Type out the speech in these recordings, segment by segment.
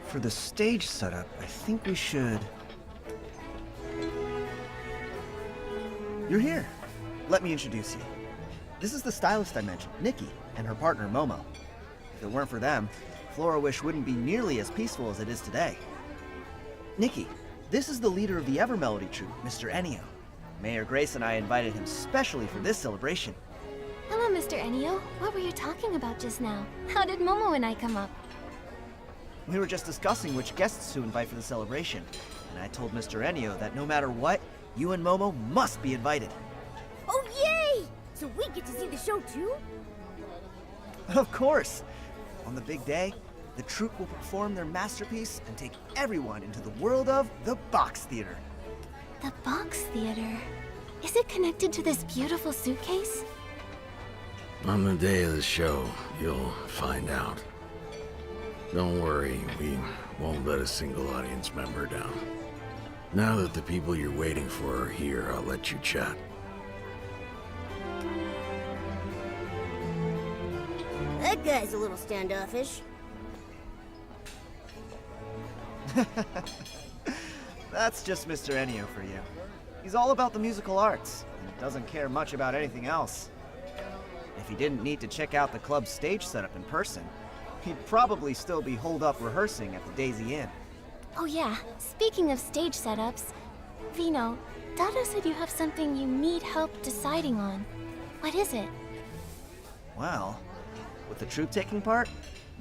For the stage setup, I think we should... You're here. Let me introduce you. This is the stylist I mentioned, Nikki, and her partner, Momo. If it weren't for them, Flora Wish wouldn't be nearly as peaceful as it is today. Nikki, this is the leader of the Ever Melody troupe, Mr. Ennio. Mayor Grace and I invited him specially for this celebration. Hello, Mr. Ennio. What were you talking about just now? How did Momo and I come up? We were just discussing which guests to invite for the celebration, and I told Mr. Ennio that no matter what, you and Momo must be invited. Oh, yay! So we get to see the show too? Of course! On the big day, the troupe will perform their masterpiece and take everyone into the world of the Box Theater. The Box Theater? Is it connected to this beautiful suitcase? On the day of the show, you'll find out. Don't worry, we won't let a single audience member down. Now that the people you're waiting for are here, I'll let you chat. That guy's a little standoffish. That's just Mr. Ennio for you. He's all about the musical arts, and doesn't care much about anything else. If he didn't need to check out the club's stage setup in person, he'd probably still be holed up rehearsing at the Daisy Inn. Oh yeah, speaking of stage setups, Vino, Dada said you have something you need help deciding on. What is it? Well, with the troupe taking part,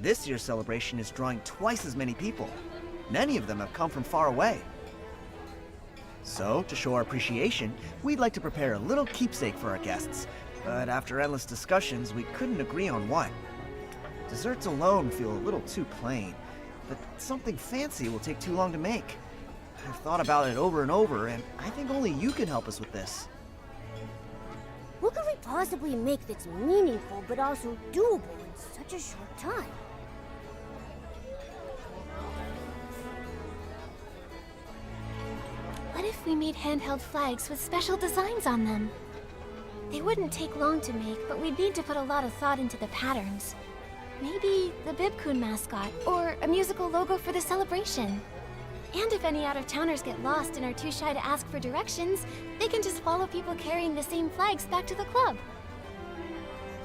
this year's celebration is drawing twice as many people. Many of them have come from far away. So, to show our appreciation, we'd like to prepare a little keepsake for our guests. But after endless discussions, we couldn't agree on what. Desserts alone feel a little too plain, but something fancy will take too long to make. I've thought about it over and over, and I think only you can help us with this. What could we possibly make that's meaningful but also doable in such a short time? What if we made handheld flags with special designs on them? They wouldn't take long to make, but we'd need to put a lot of thought into the patterns. Maybe the Bibcoon mascot, or a musical logo for the celebration. And if any out-of-towners get lost and are too shy to ask for directions, they can just follow people carrying the same flags back to the club.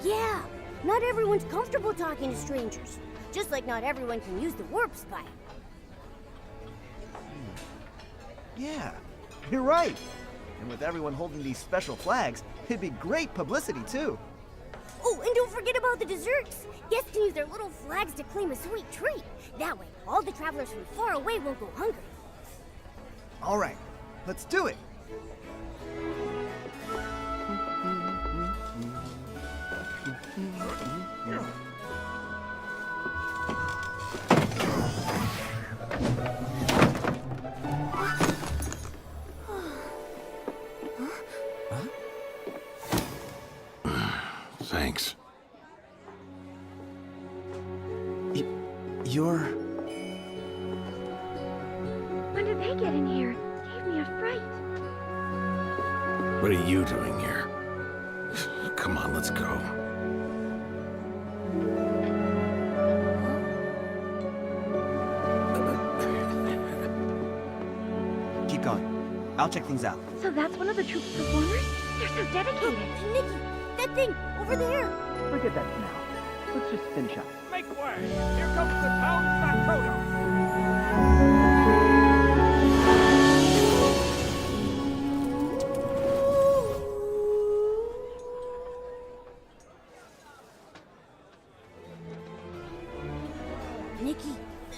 Yeah, not everyone's comfortable talking to strangers. Just like not everyone can use the warp spike. Yeah, you're right. And with everyone holding these special flags, it'd be great publicity too. Oh, and don't forget about the desserts! Guests can use their little flags to claim a sweet treat. That way, all the travelers from far away won't go hungry. All right, let's do it. Thanks. You're... When did they get in here? Gave me a fright. What are you doing here? Come on, let's go. Keep going. I'll check things out. So that's one of the troupe's performers? They're so dedicated. Hey, Nikki, that thing, over there! Forget that for now. Let's just finish up. Make way! Here comes the town factotum!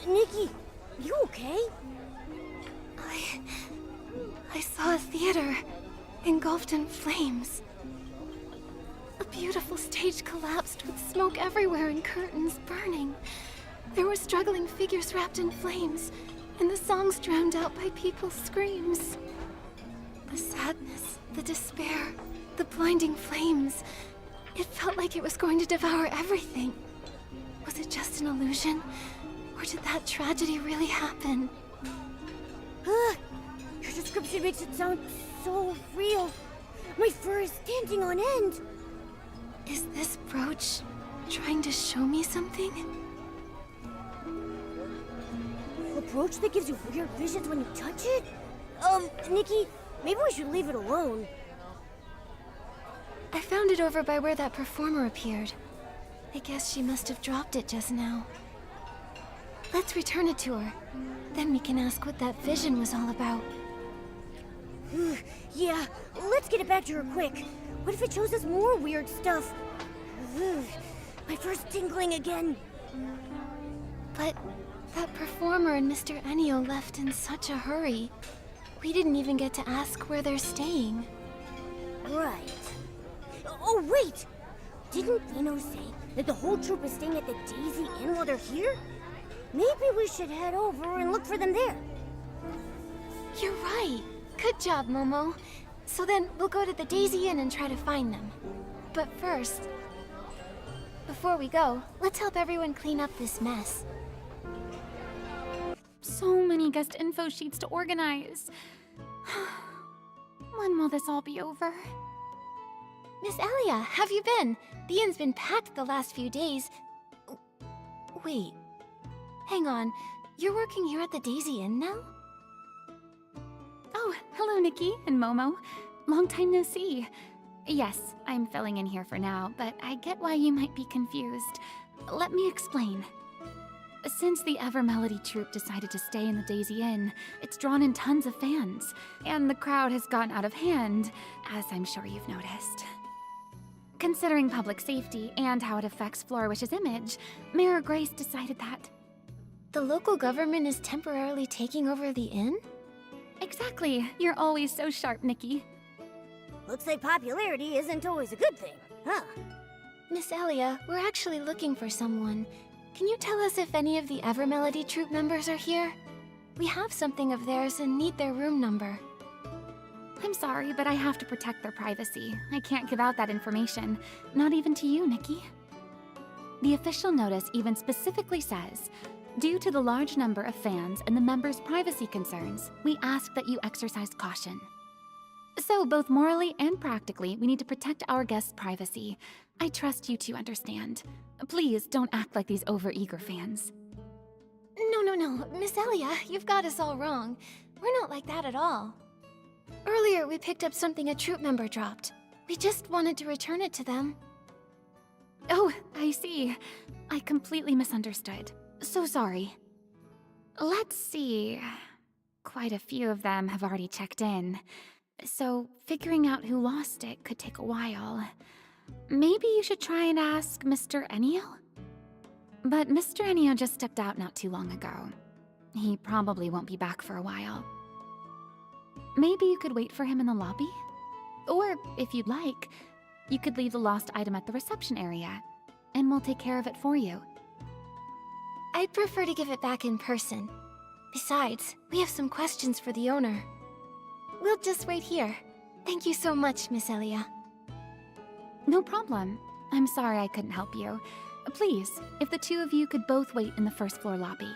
Nikki, you okay? I saw a theater engulfed in flames. A beautiful stage collapsed with smoke everywhere and curtains burning. There were struggling figures wrapped in flames, and the songs drowned out by people's screams. The sadness, the despair, the blinding flames. It felt like it was going to devour everything. Was it just an illusion? Or did that tragedy really happen? Your description makes it sound so real. My fur is standing on end. Is this brooch trying to show me something? brooch that gives you weird visions when you touch it? Nikki, maybe we should leave it alone. I found it over by where that performer appeared. I guess she must have dropped it just now. Let's return it to her. Then we can ask what that vision was all about. Yeah, let's get it back to her quick. What if it shows us more weird stuff? My first tingling again. But that performer and Mr. Ennio left in such a hurry. We didn't even get to ask where they're staying. Right. Oh, wait! Didn't Vino say that the whole troop is staying at the Daisy Inn while they're here? Maybe we should head over and look for them there. You're right. Good job, Momo. So then, we'll go to the Daisy Inn and try to find them. But first, before we go, let's help everyone clean up this mess. So many guest info sheets to organize. When will this all be over? Miss Elia, have you been? The inn's been packed the last few days. Wait. Hang on. You're working here at the Daisy Inn now? Oh, hello, Nikki and Momo. Long time no see. Yes, I'm filling in here for now, but I get why you might be confused. Let me explain. Since the Ever Melody troupe decided to stay in the Daisy Inn, it's drawn in tons of fans, and the crowd has gotten out of hand, as I'm sure you've noticed. Considering public safety and how it affects Flourish's image, Mayor Grace decided that... The local government is temporarily taking over the inn? Exactly. You're always so sharp, Nikki. Looks like popularity isn't always a good thing, huh? Miss Elia, we're actually looking for someone. Can you tell us if any of the Ever Melody troupe members are here? We have something of theirs and need their room number. I'm sorry, but I have to protect their privacy. I can't give out that information, not even to you, Nikki. The official notice even specifically says, due to the large number of fans and the members' privacy concerns, we ask that you exercise caution. So, both morally and practically, we need to protect our guests' privacy. I trust you to understand. Please don't act like these overeager fans. No, Miss Elia, you've got us all wrong. We're not like that at all. Earlier, we picked up something a troop member dropped. We just wanted to return it to them. Oh, I see. I completely misunderstood. So sorry. Let's see. Quite a few of them have already checked in. So figuring out who lost it could take a while. Maybe you should try and ask Mr. Ennio? But Mr. Ennio just stepped out not too long ago. He probably won't be back for a while. Maybe you could wait for him in the lobby? Or, if you'd like, you could leave the lost item at the reception area, and we'll take care of it for you. I'd prefer to give it back in person. Besides, we have some questions for the owner. We'll just wait here. Thank you so much, Miss Elia. No problem. I'm sorry I couldn't help you. Please, if the two of you could both wait in the first floor lobby.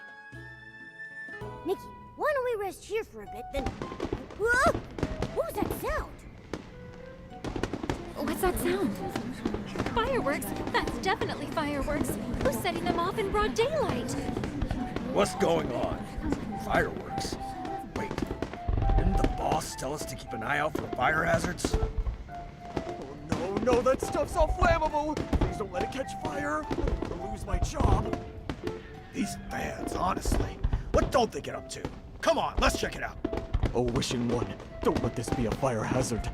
Nikki, why don't we rest here for a bit, then... Whoa! What was that sound? What's that sound? Fireworks? That's definitely fireworks. Who's setting them off in broad daylight? What's going on? Fireworks? Wait, didn't the boss tell us to keep an eye out for fire hazards? Oh no, that stuff's all flammable! Please don't let it catch fire! I'll lose my job. These fans, honestly. What don't they get up to? Come on, let's check it out. Oh, wishing one, don't let this be a fire hazard.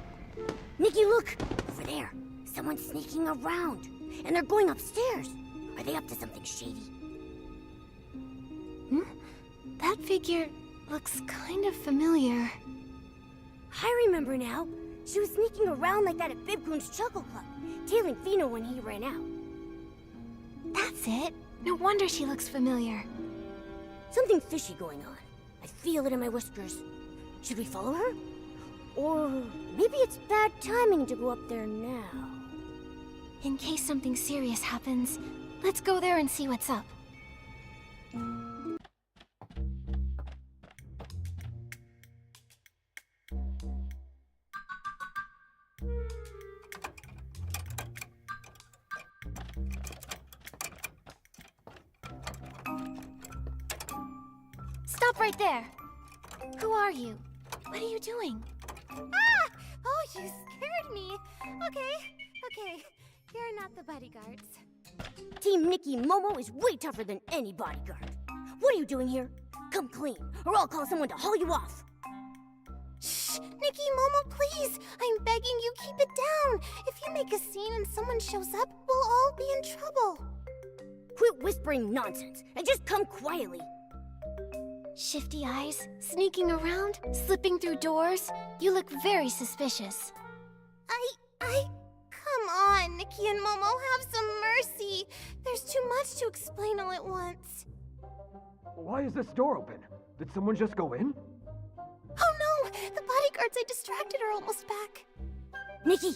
Nikki, look! Over there. Someone's sneaking around. And they're going upstairs. Are they up to something shady? That figure looks kind of familiar. I remember now. She was sneaking around like that at Bibcoon's Chuckle Club, tailing Fino when he ran out. That's it. No wonder she looks familiar. Something fishy going on. I feel it in my whiskers. Should we follow her? Or maybe it's bad timing to go up there now. In case something serious happens, let's go there and see what's up. Stop right there! Who are you? What are you doing? Ah! Oh, you scared me! Okay. You're not the bodyguards. Team Nikki and Momo is way tougher than any bodyguard. What are you doing here? Come clean, or I'll call someone to haul you off. Shh! Nikki, Momo, please! I'm begging you, keep it down! If you make a scene and someone shows up, we'll all be in trouble. Quit whispering nonsense, and just come quietly. Shifty eyes, sneaking around, slipping through doors. You look very suspicious. Come on, Nikki and Momo, have some mercy. There's too much to explain all at once. Why is this door open? Did someone just go in? Oh no! The bodyguards I distracted are almost back. Nikki,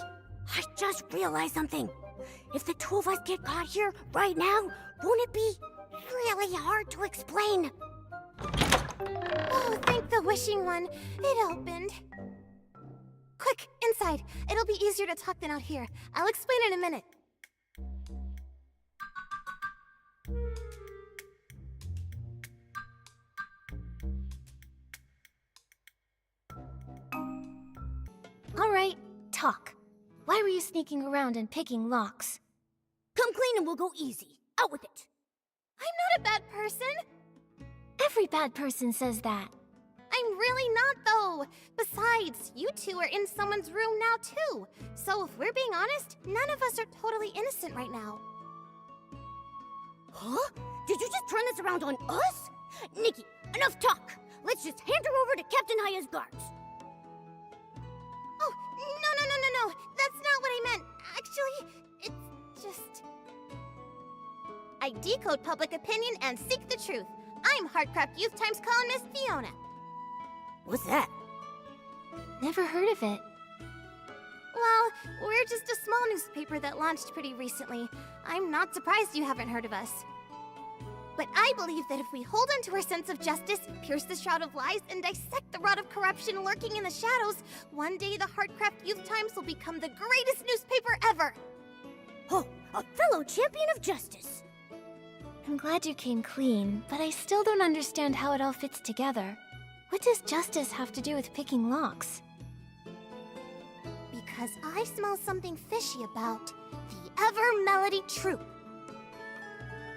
I just realized something. If the two of us get caught here right now, won't it be really hard to explain? Oh, thank the wishing one. It opened. Quick, inside. It'll be easier to talk than out here. I'll explain in a minute. All right, talk. Why were you sneaking around and picking locks? Come clean and we'll go easy. Out with it. I'm not a bad person. Every bad person says that. I'm really not, though. Besides, you two are in someone's room now, too. So if we're being honest, none of us are totally innocent right now. Huh? Did you just turn this around on us? Nikki, enough talk. Let's just hand her over to Captain Haya's guards. Oh, no. That's not what I meant. Actually, it's just... I decode public opinion and seek the truth. I'm Heartcraft Youth Times columnist Fiona. What's that? Never heard of it. Well, we're just a small newspaper that launched pretty recently. I'm not surprised you haven't heard of us. But I believe that if we hold on to our sense of justice, pierce the shroud of lies, and dissect the rot of corruption lurking in the shadows, one day the Heartcraft Youth Times will become the greatest newspaper ever! Oh, a fellow champion of justice! I'm glad you came clean, but I still don't understand how it all fits together. What does justice have to do with picking locks? Because I smell something fishy about the Ever-Melody Troupe.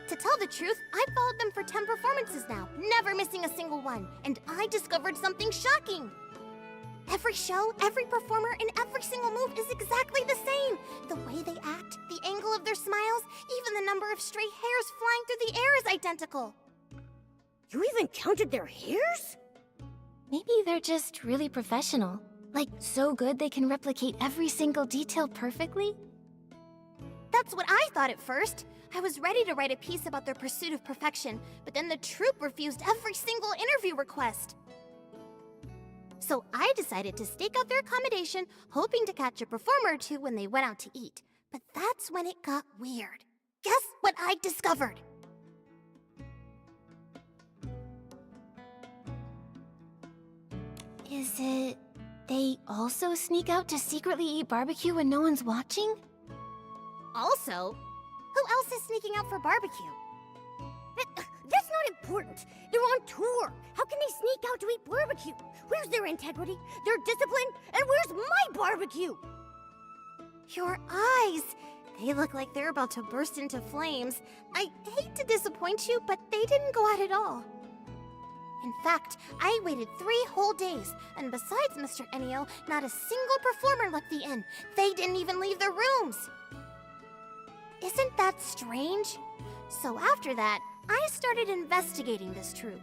To tell the truth, I've followed them for 10 performances now, never missing a single one, and I discovered something shocking. Every show, every performer, and every single move is exactly the same. The way they act, the angle of their smiles, even the number of stray hairs flying through the air is identical. You even counted their hairs? Maybe they're just really professional. Like, so good they can replicate every single detail perfectly? That's what I thought at first. I was ready to write a piece about their pursuit of perfection, but then the troupe refused every single interview request. So I decided to stake out their accommodation, hoping to catch a performer or two when they went out to eat. But that's when it got weird. Guess what I discovered? Is it... they also sneak out to secretly eat barbecue when no one's watching? Also? Who else is sneaking out for barbecue? That's not important. They're on tour. How can they sneak out to eat barbecue? Where's their integrity, their discipline, and where's my barbecue? Your eyes! They look like they're about to burst into flames. I hate to disappoint you, but they didn't go out at all. In fact, I waited 3 whole days, and besides Mr. Ennio, not a single performer left the inn. They didn't even leave their rooms. Isn't that strange? So after that, I started investigating this troupe.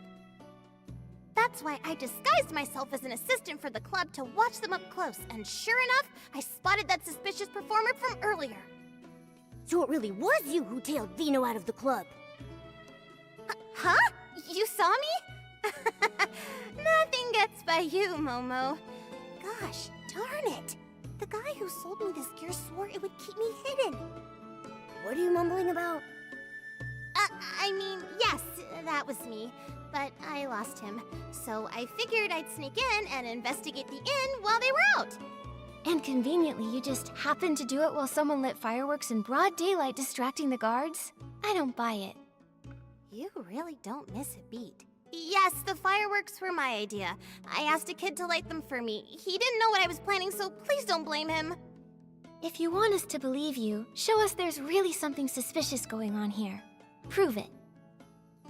That's why I disguised myself as an assistant for the club to watch them up close, and sure enough, I spotted that suspicious performer from earlier. So it really was you who tailed Vino out of the club. Huh? You saw me? Nothing gets by you, Momo. Gosh, darn it. The guy who sold me this gear swore it would keep me hidden. What are you mumbling about? I mean, yes, that was me. But I lost him. So I figured I'd sneak in and investigate the inn while they were out. And conveniently, you just happened to do it while someone lit fireworks in broad daylight distracting the guards? I don't buy it. You really don't miss a beat. Yes, the fireworks were my idea. I asked a kid to light them for me. He didn't know what I was planning, so please don't blame him. If you want us to believe you, show us there's really something suspicious going on here. Prove it.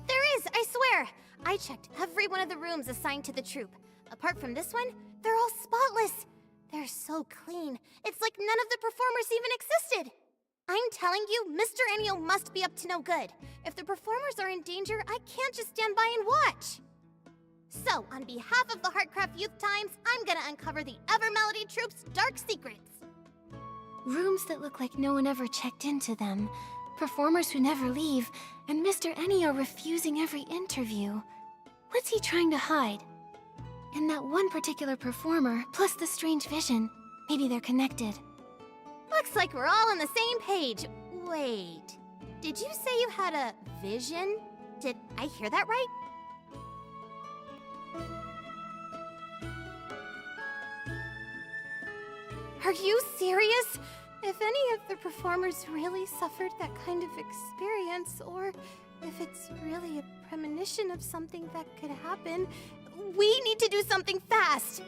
There is, I swear! I checked every one of the rooms assigned to the troupe. Apart from this one, they're all spotless. They're so clean. It's like none of the performers even existed. I'm telling you, Mr. Ennio must be up to no good. If the performers are in danger, I can't just stand by and watch. So, on behalf of the Heartcraft Youth Times, I'm gonna uncover the Evermelody Troupe's dark secrets. Rooms that look like no one ever checked into them. Performers who never leave, and Mr. Ennio refusing every interview. What's he trying to hide? And that one particular performer, plus the strange vision. Maybe they're connected. Looks like we're all on the same page. Wait, did you say you had a vision? Did I hear that right? Are you serious? If any of the performers really suffered that kind of experience, or if it's really a premonition of something that could happen, we need to do something fast!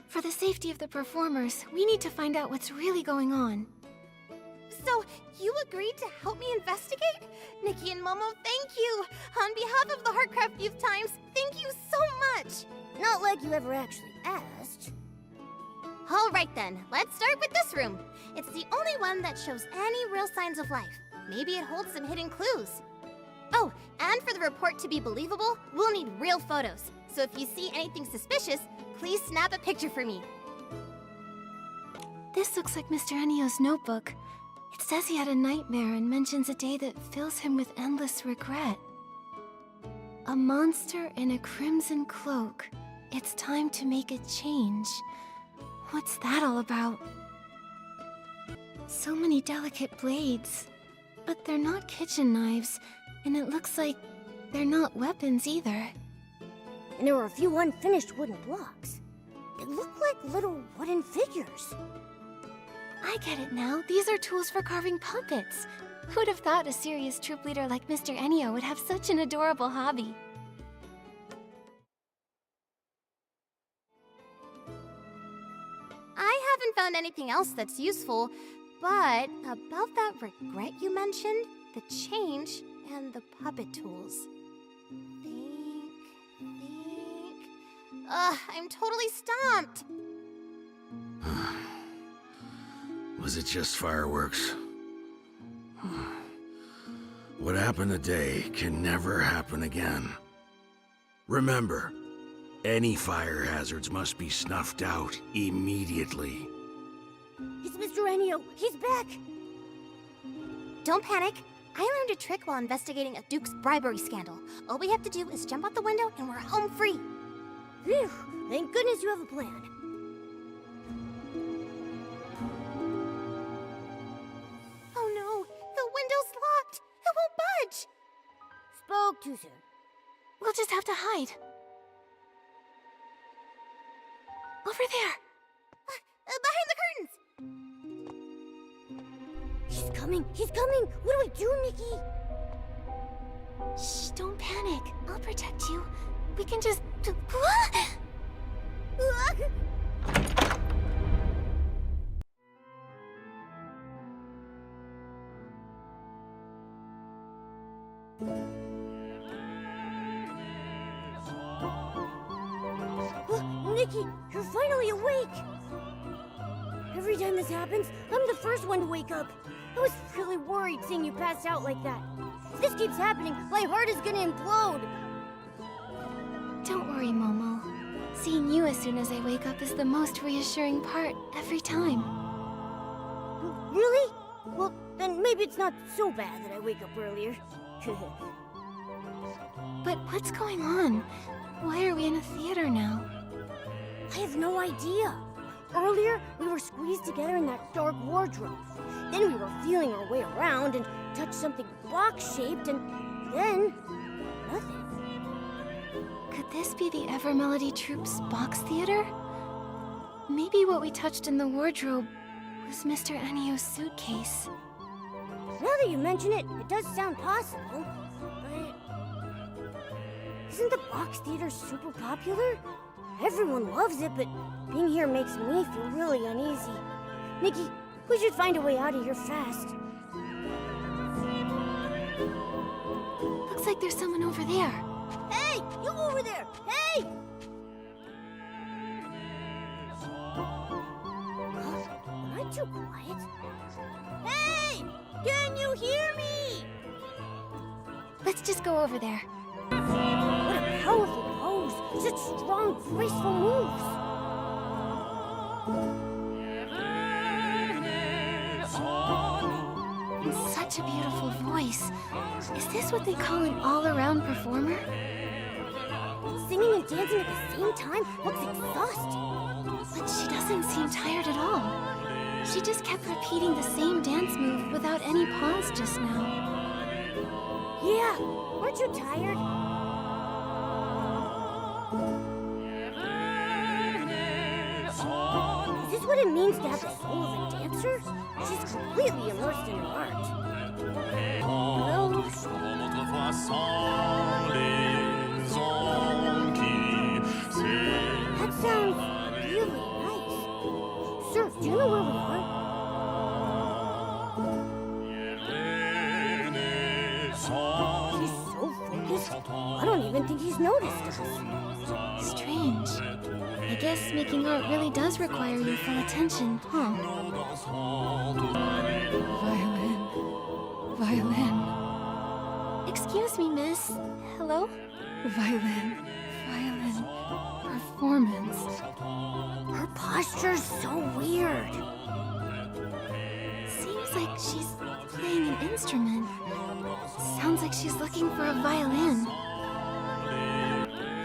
For the safety of the performers, we need to find out what's really going on. So, you agreed to help me investigate? Nikki and Momo, thank you! On behalf of the Heartcraft Youth Times, thank you so much! Not like you ever actually asked. Alright then, let's start with this room. It's the only one that shows any real signs of life. Maybe it holds some hidden clues. Oh, and for the report to be believable, we'll need real photos. So if you see anything suspicious, please snap a picture for me. This looks like Mr. Ennio's notebook. It says he had a nightmare and mentions a day that fills him with endless regret. A monster in a crimson cloak. It's time to make a change. What's that all about? So many delicate blades. But they're not kitchen knives, and it looks like they're not weapons either. And there were a few unfinished wooden blocks. They look like little wooden figures. I get it now. These are tools for carving puppets. Who'd have thought a serious troupe leader like Mr. Ennio would have such an adorable hobby? I haven't found anything else that's useful, but about that regret you mentioned, the change, and the puppet tools. I'm totally stumped. Was it just fireworks? What happened today can never happen again. Remember, any fire hazards must be snuffed out immediately. It's Mr. Ennio. He's back. Don't panic. I learned a trick while investigating a Duke's bribery scandal. All we have to do is jump out the window and we're home free. Phew. Thank goodness you have a plan. Oh no, the window's locked. It won't budge. Spoke too soon. We'll just have to hide. Over there. Behind the curtains. He's coming. He's coming. What do we do, Nikki? Shh, don't panic. I'll protect you. We can just... Nikki, you're finally awake! Every time this happens, I'm the first one to wake up. I was really worried seeing you pass out like that. If this keeps happening, my heart is gonna implode. Don't worry, Momo. Seeing you as soon as I wake up is the most reassuring part every time. Really? Well, then maybe it's not so bad that I wake up earlier. But what's going on? Why are we in a theater now? I have no idea. Earlier, we were squeezed together in that dark wardrobe. Then we were feeling our way around and touched something box-shaped, and then... nothing. Could this be the Evermelody Troupe's box theater? Maybe what we touched in the wardrobe was Mr. Ennio's suitcase. Now that you mention it, it does sound possible, but... Isn't the box theater super popular? Everyone loves it, but being here makes me feel really uneasy. Nikki, we should find a way out of here fast. Looks like there's someone over there. Hey! You over there! Hey! Am I too quiet? Hey! Can you hear me? Let's just go over there. What a powerful pose! Such strong, graceful moves! And such a beautiful voice. Is this what they call an all-around performer? Singing and dancing at the same time looks exhausting. But she doesn't seem tired at all. She just kept repeating the same dance move without any pause just now. Yeah, aren't you tired? Is this what it means to have the soul of a dancer? She's completely immersed in her art. Hello? That sounds really nice. Sir, do you know where we are? He's so focused, I don't even think he's noticed us. Strange. I guess making art really does require your full attention, huh? Violin. Violin. Excuse me, miss. Hello? Violin. Violin. Performance. Her posture's so weird. Seems like she's playing an instrument. Sounds like she's looking for a violin.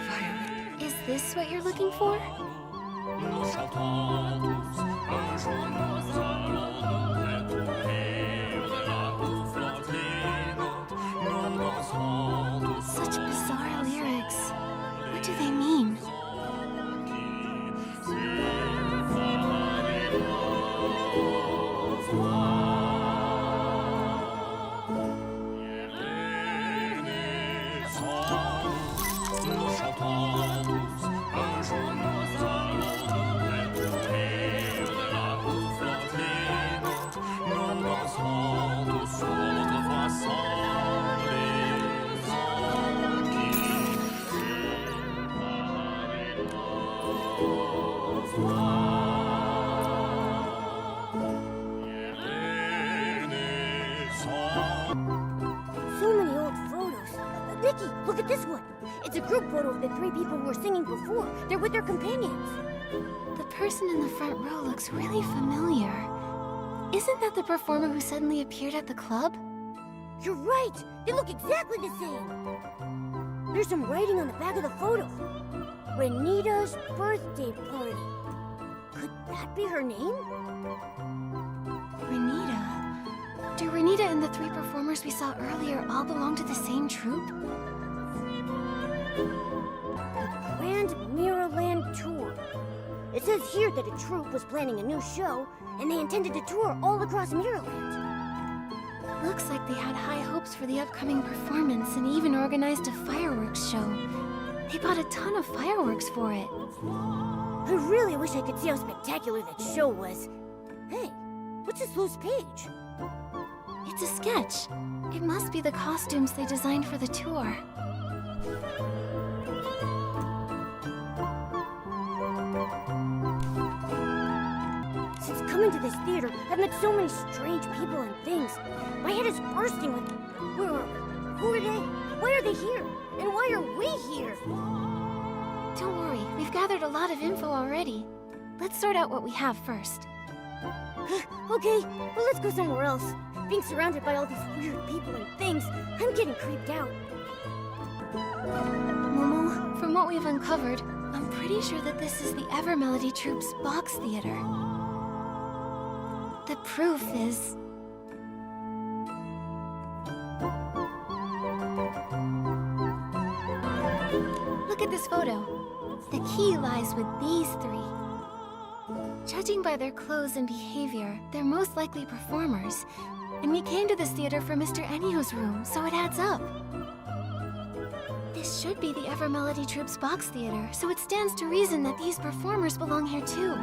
Violin. Is this what you're looking for? Such bizarre lyrics. What do they mean? So many old photos. Nikki, look at this one. It's a group photo of the three people who were singing before. They're with their companions. The person in the front row looks really familiar. Isn't that the performer who suddenly appeared at the club? You're right. They look exactly the same. There's some writing on the back of the photo. Renita's birthday party. Could that be her name? Renita. Do Renita and the three performers we saw earlier all belong to the same troupe? The Grand Mirrorland Tour. It says here that a troupe was planning a new show, and they intended to tour all across Mirrorland. Looks like they had high hopes for the upcoming performance and even organized a fireworks show. They bought a ton of fireworks for it. I really wish I could see how spectacular that show was. Hey, what's this loose page? It's a sketch. It must be the costumes they designed for the tour. Since coming to this theater, I've met so many strange people and things. My head is bursting with... Where are we? Who are they? Why are they here? And why are we here? Don't worry, we've gathered a lot of info already. Let's sort out what we have first. Okay, but let's go somewhere else. Being surrounded by all these weird people and things, I'm getting creeped out. Momo, from what we've uncovered, I'm pretty sure that this is the Ever Melody Troupe's box theater. The proof is... Look at this photo. The key lies with these three. Judging by their clothes and behavior, they're most likely performers. And we came to this theater from Mr. Ennio's room, so it adds up. This should be the Ever Melody Troupe's box theater, so it stands to reason that these performers belong here too.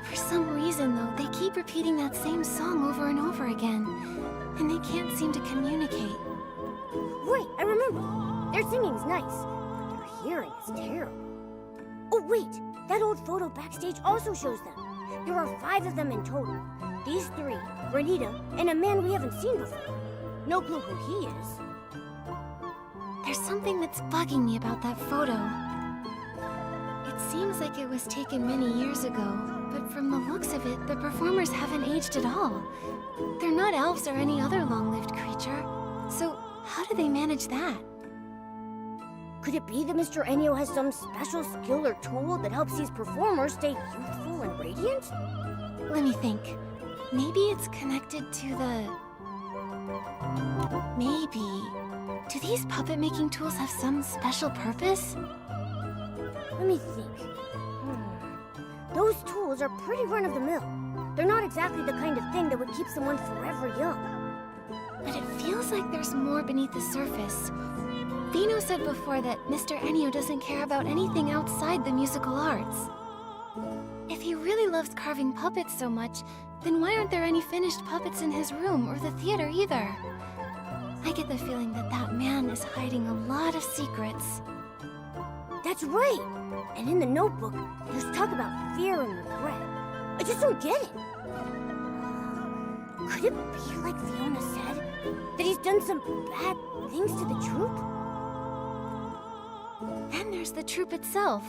For some reason, though, they keep repeating that same song over and over again, and they can't seem to communicate. Wait, I remember. Their singing's nice, but their hearing is terrible. Oh wait, that old photo backstage also shows them. There are 5 of them in total. These 3, Renita, and a man we haven't seen before. No clue who he is. There's something that's bugging me about that photo. It seems like it was taken many years ago, but from the looks of it, the performers haven't aged at all. They're not elves or any other long-lived creature. So how do they manage that? Could it be that Mr. Ennio has some special skill or tool that helps these performers stay youthful and radiant? Let me think. Maybe it's connected to the... Maybe... Do these puppet-making tools have some special purpose? Let me think. Those tools are pretty run-of-the-mill. They're not exactly the kind of thing that would keep someone forever young. But it feels like there's more beneath the surface. Vino said before that Mr. Ennio doesn't care about anything outside the musical arts. If he really loves carving puppets so much, then why aren't there any finished puppets in his room or the theater either? I get the feeling that that man is hiding a lot of secrets. That's right! And in the notebook, there's talk about fear and regret. I just don't get it. Could it be like Fiona said? That he's done some bad things to the troupe? Then there's the troupe itself.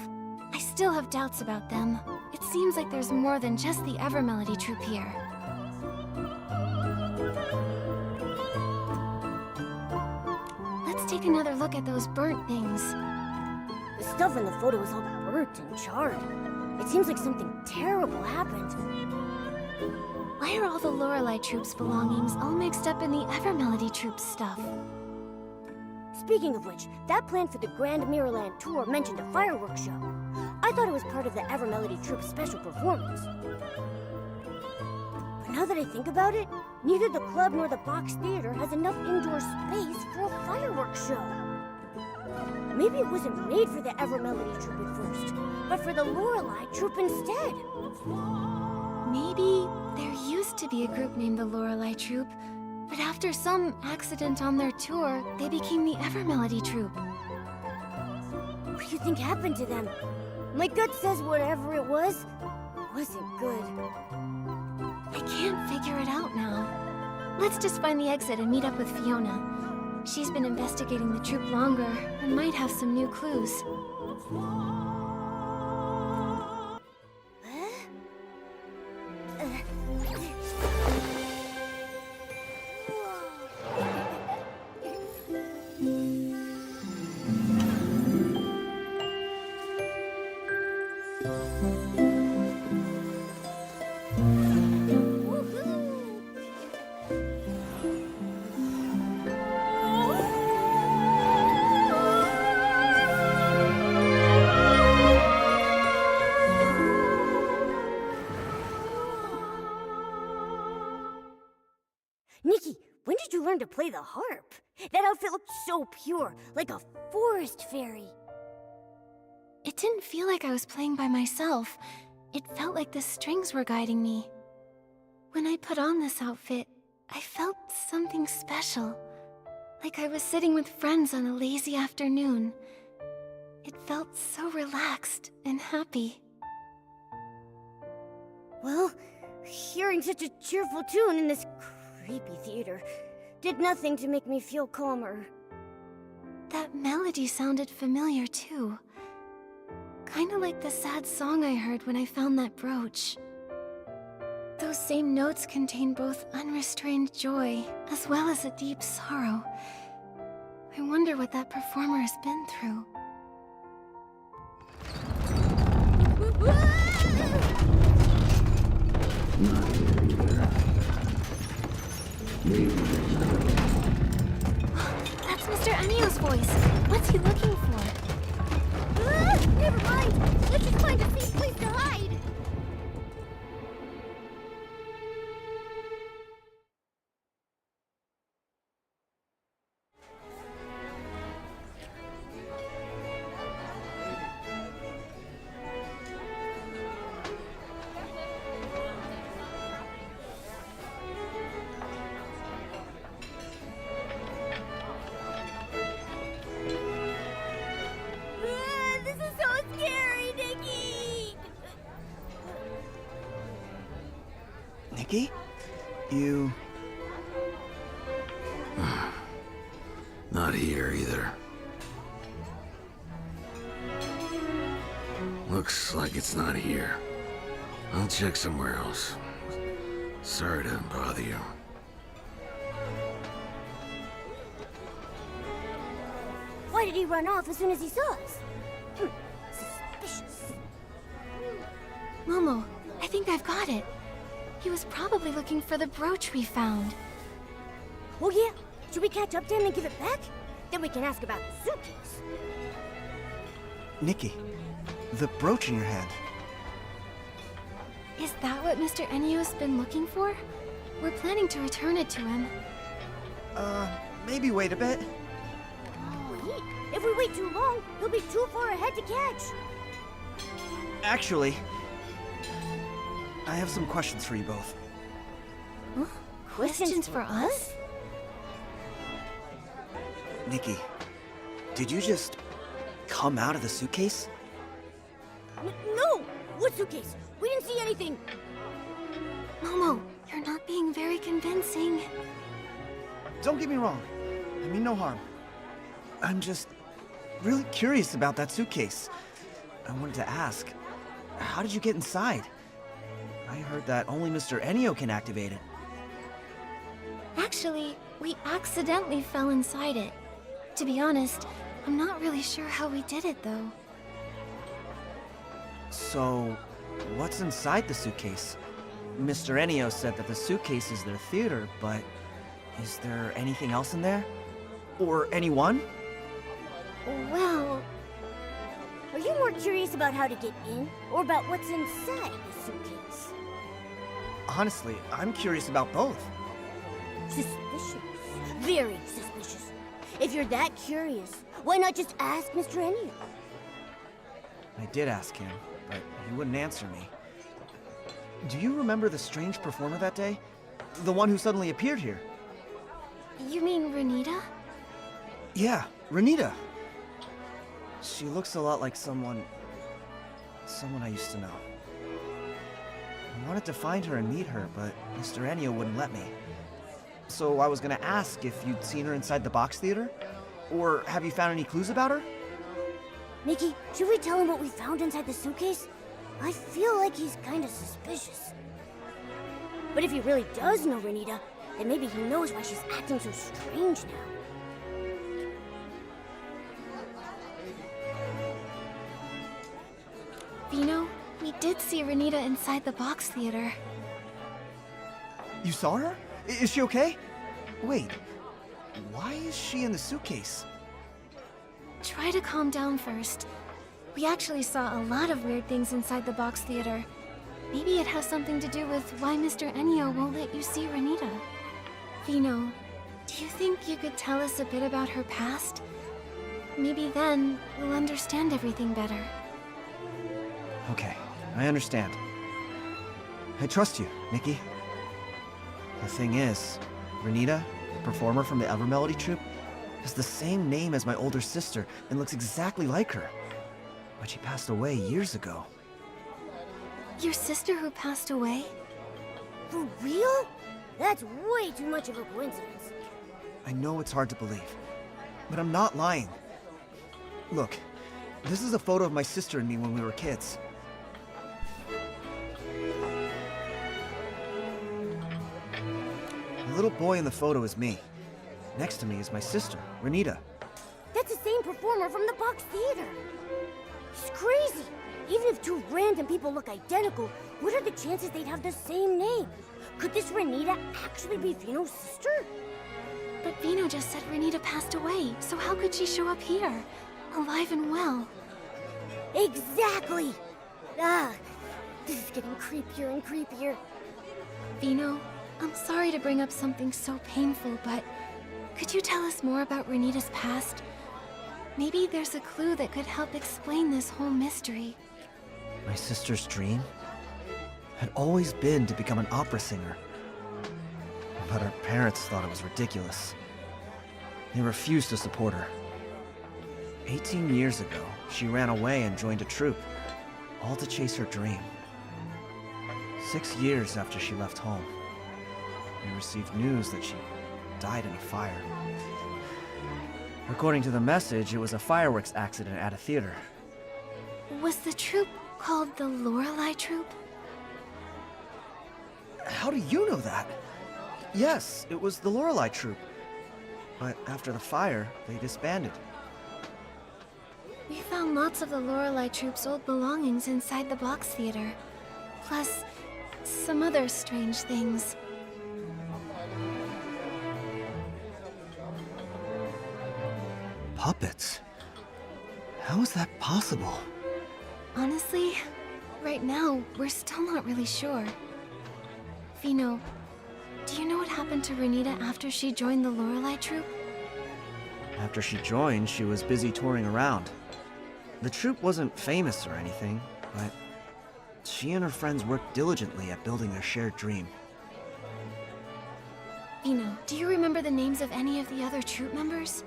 I still have doubts about them. It seems like there's more than just the Ever Melody troupe here. Let's take another look at those burnt things. The stuff in the photo is all burnt and charred. It seems like something terrible happened. Why are all the Lorelei troupe's belongings all mixed up in the Ever Melody troupe's stuff? Speaking of which, that plan for the Grand Mirrorland tour mentioned a fireworks show. I thought it was part of the Ever Melody troupe's special performance. But now that I think about it, neither the club nor the box theater has enough indoor space for a fireworks show. Maybe it wasn't made for the Ever Melody troupe at first, but for the Lorelei troupe instead. Maybe there used to be a group named the Lorelei troupe, but after some accident on their tour, they became the Ever Melody troupe. What do you think happened to them? My gut says whatever it was wasn't good. I can't figure it out now. Let's just find the exit and meet up with Fiona. She's been investigating the troupe longer and might have some new clues. Nikki, when did you learn to play the harp? That outfit looked so pure, like a forest fairy. It didn't feel like I was playing by myself. It felt like the strings were guiding me. When I put on this outfit, I felt something special. Like I was sitting with friends on a lazy afternoon. It felt so relaxed and happy. Well, hearing such a cheerful tune in this creepy theater did nothing to make me feel calmer. That melody sounded familiar too. Kinda like the sad song I heard when I found that brooch. Those same notes contain both unrestrained joy as well as a deep sorrow. I wonder what that performer has been through. That's Mr. Ennio's voice. What's he looking for? Never mind! Let's just find a safe place to hide! Nikki? You... Not here either. Looks like it's not here. I'll check somewhere else. Sorry to bother you. Why did he run off as soon as he saw us? Suspicious. Momo, I think I've got it. He was probably looking for the brooch we found. Oh yeah? Should we catch up to him and give it back? Then we can ask about the suitcase. Nikki, the brooch in your hand. Is that what Mr. Enio's been looking for? We're planning to return it to him. Maybe wait a bit. Wait, if we wait too long, he'll be too far ahead to catch. Actually, I have some questions for you both. Huh? Questions for us? Nikki, did you just come out of the suitcase? No! What suitcase? We didn't see anything. Momo, you're not being very convincing. Don't get me wrong. I mean no harm. I'm just really curious about that suitcase. I wanted to ask, how did you get inside? I heard that only Mr. Enio can activate it. Actually, we accidentally fell inside it. To be honest, I'm not really sure how we did it, though. So, what's inside the suitcase? Mr. Enio said that the suitcase is their theater, but is there anything else in there? Or anyone? Well... Are you more curious about how to get in, or about what's inside the suitcase? Honestly, I'm curious about both. Suspicious. Very suspicious. If you're that curious, why not just ask Mr. Enio? I did ask him, but he wouldn't answer me. Do you remember the strange performer that day? The one who suddenly appeared here? You mean Renita? Yeah, Renita. She looks a lot like someone I used to know. I wanted to find her and meet her, but Mr. Enio wouldn't let me. So I was gonna ask if you'd seen her inside the box theater? Or have you found any clues about her? Nikki, should we tell him what we found inside the suitcase? I feel like he's kinda suspicious. But if he really does know Renita, then maybe he knows why she's acting so strange now. Vino, we did see Renita inside the box theater. You saw her? Is she okay? Wait, why is she in the suitcase? Try to calm down first. We actually saw a lot of weird things inside the box theater. Maybe it has something to do with why Mr. Enio won't let you see Renita. Vino, do you think you could tell us a bit about her past? Maybe then we'll understand everything better. Okay, I understand. I trust you, Nikki. The thing is, Renita, the performer from the Melody troupe, has the same name as my older sister and looks exactly like her. But she passed away years ago. Your sister who passed away? For real? That's way too much of a coincidence. I know it's hard to believe, but I'm not lying. Look, this is a photo of my sister and me when we were kids. The little boy in the photo is me. Next to me is my sister, Renita. That's the same performer from the box theater. It's crazy. Even if two random people look identical, what are the chances they'd have the same name? Could this Renita actually be Vino's sister? But Vino just said Renita passed away, so how could she show up here, alive and well? Exactly! Ah, this is getting creepier and creepier. Vino, I'm sorry to bring up something so painful, but could you tell us more about Renita's past? Maybe there's a clue that could help explain this whole mystery. My sister's dream had always been to become an opera singer. But her parents thought it was ridiculous. They refused to support her. 18 years ago, she ran away and joined a troupe, all to chase her dream. 6 years after she left home, we received news that she died in a fire. According to the message, it was a fireworks accident at a theater. Was the troupe called the Lorelei Troupe? How do you know that? Yes, it was the Lorelei Troupe. But after the fire, they disbanded. We found lots of the Lorelei Troupe's old belongings inside the box theater. Plus, some other strange things. Puppets? How is that possible? Honestly, right now, we're still not really sure. Vino, do you know what happened to Renita after she joined the Lorelei Troupe? After she joined, she was busy touring around. The troupe wasn't famous or anything, but she and her friends worked diligently at building their shared dream. Vino, do you remember the names of any of the other troupe members?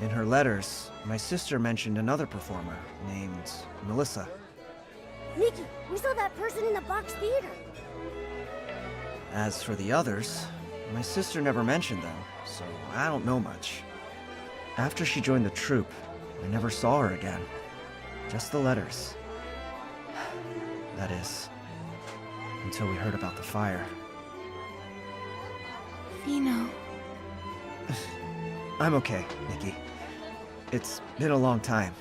In her letters, my sister mentioned another performer named Melissa. Nikki, we saw that person in the box theater. As for the others, my sister never mentioned them, so I don't know much. After she joined the troupe, I never saw her again. Just the letters. That is, until we heard about the fire. Vino. I'm okay, Nikki. It's been a long time.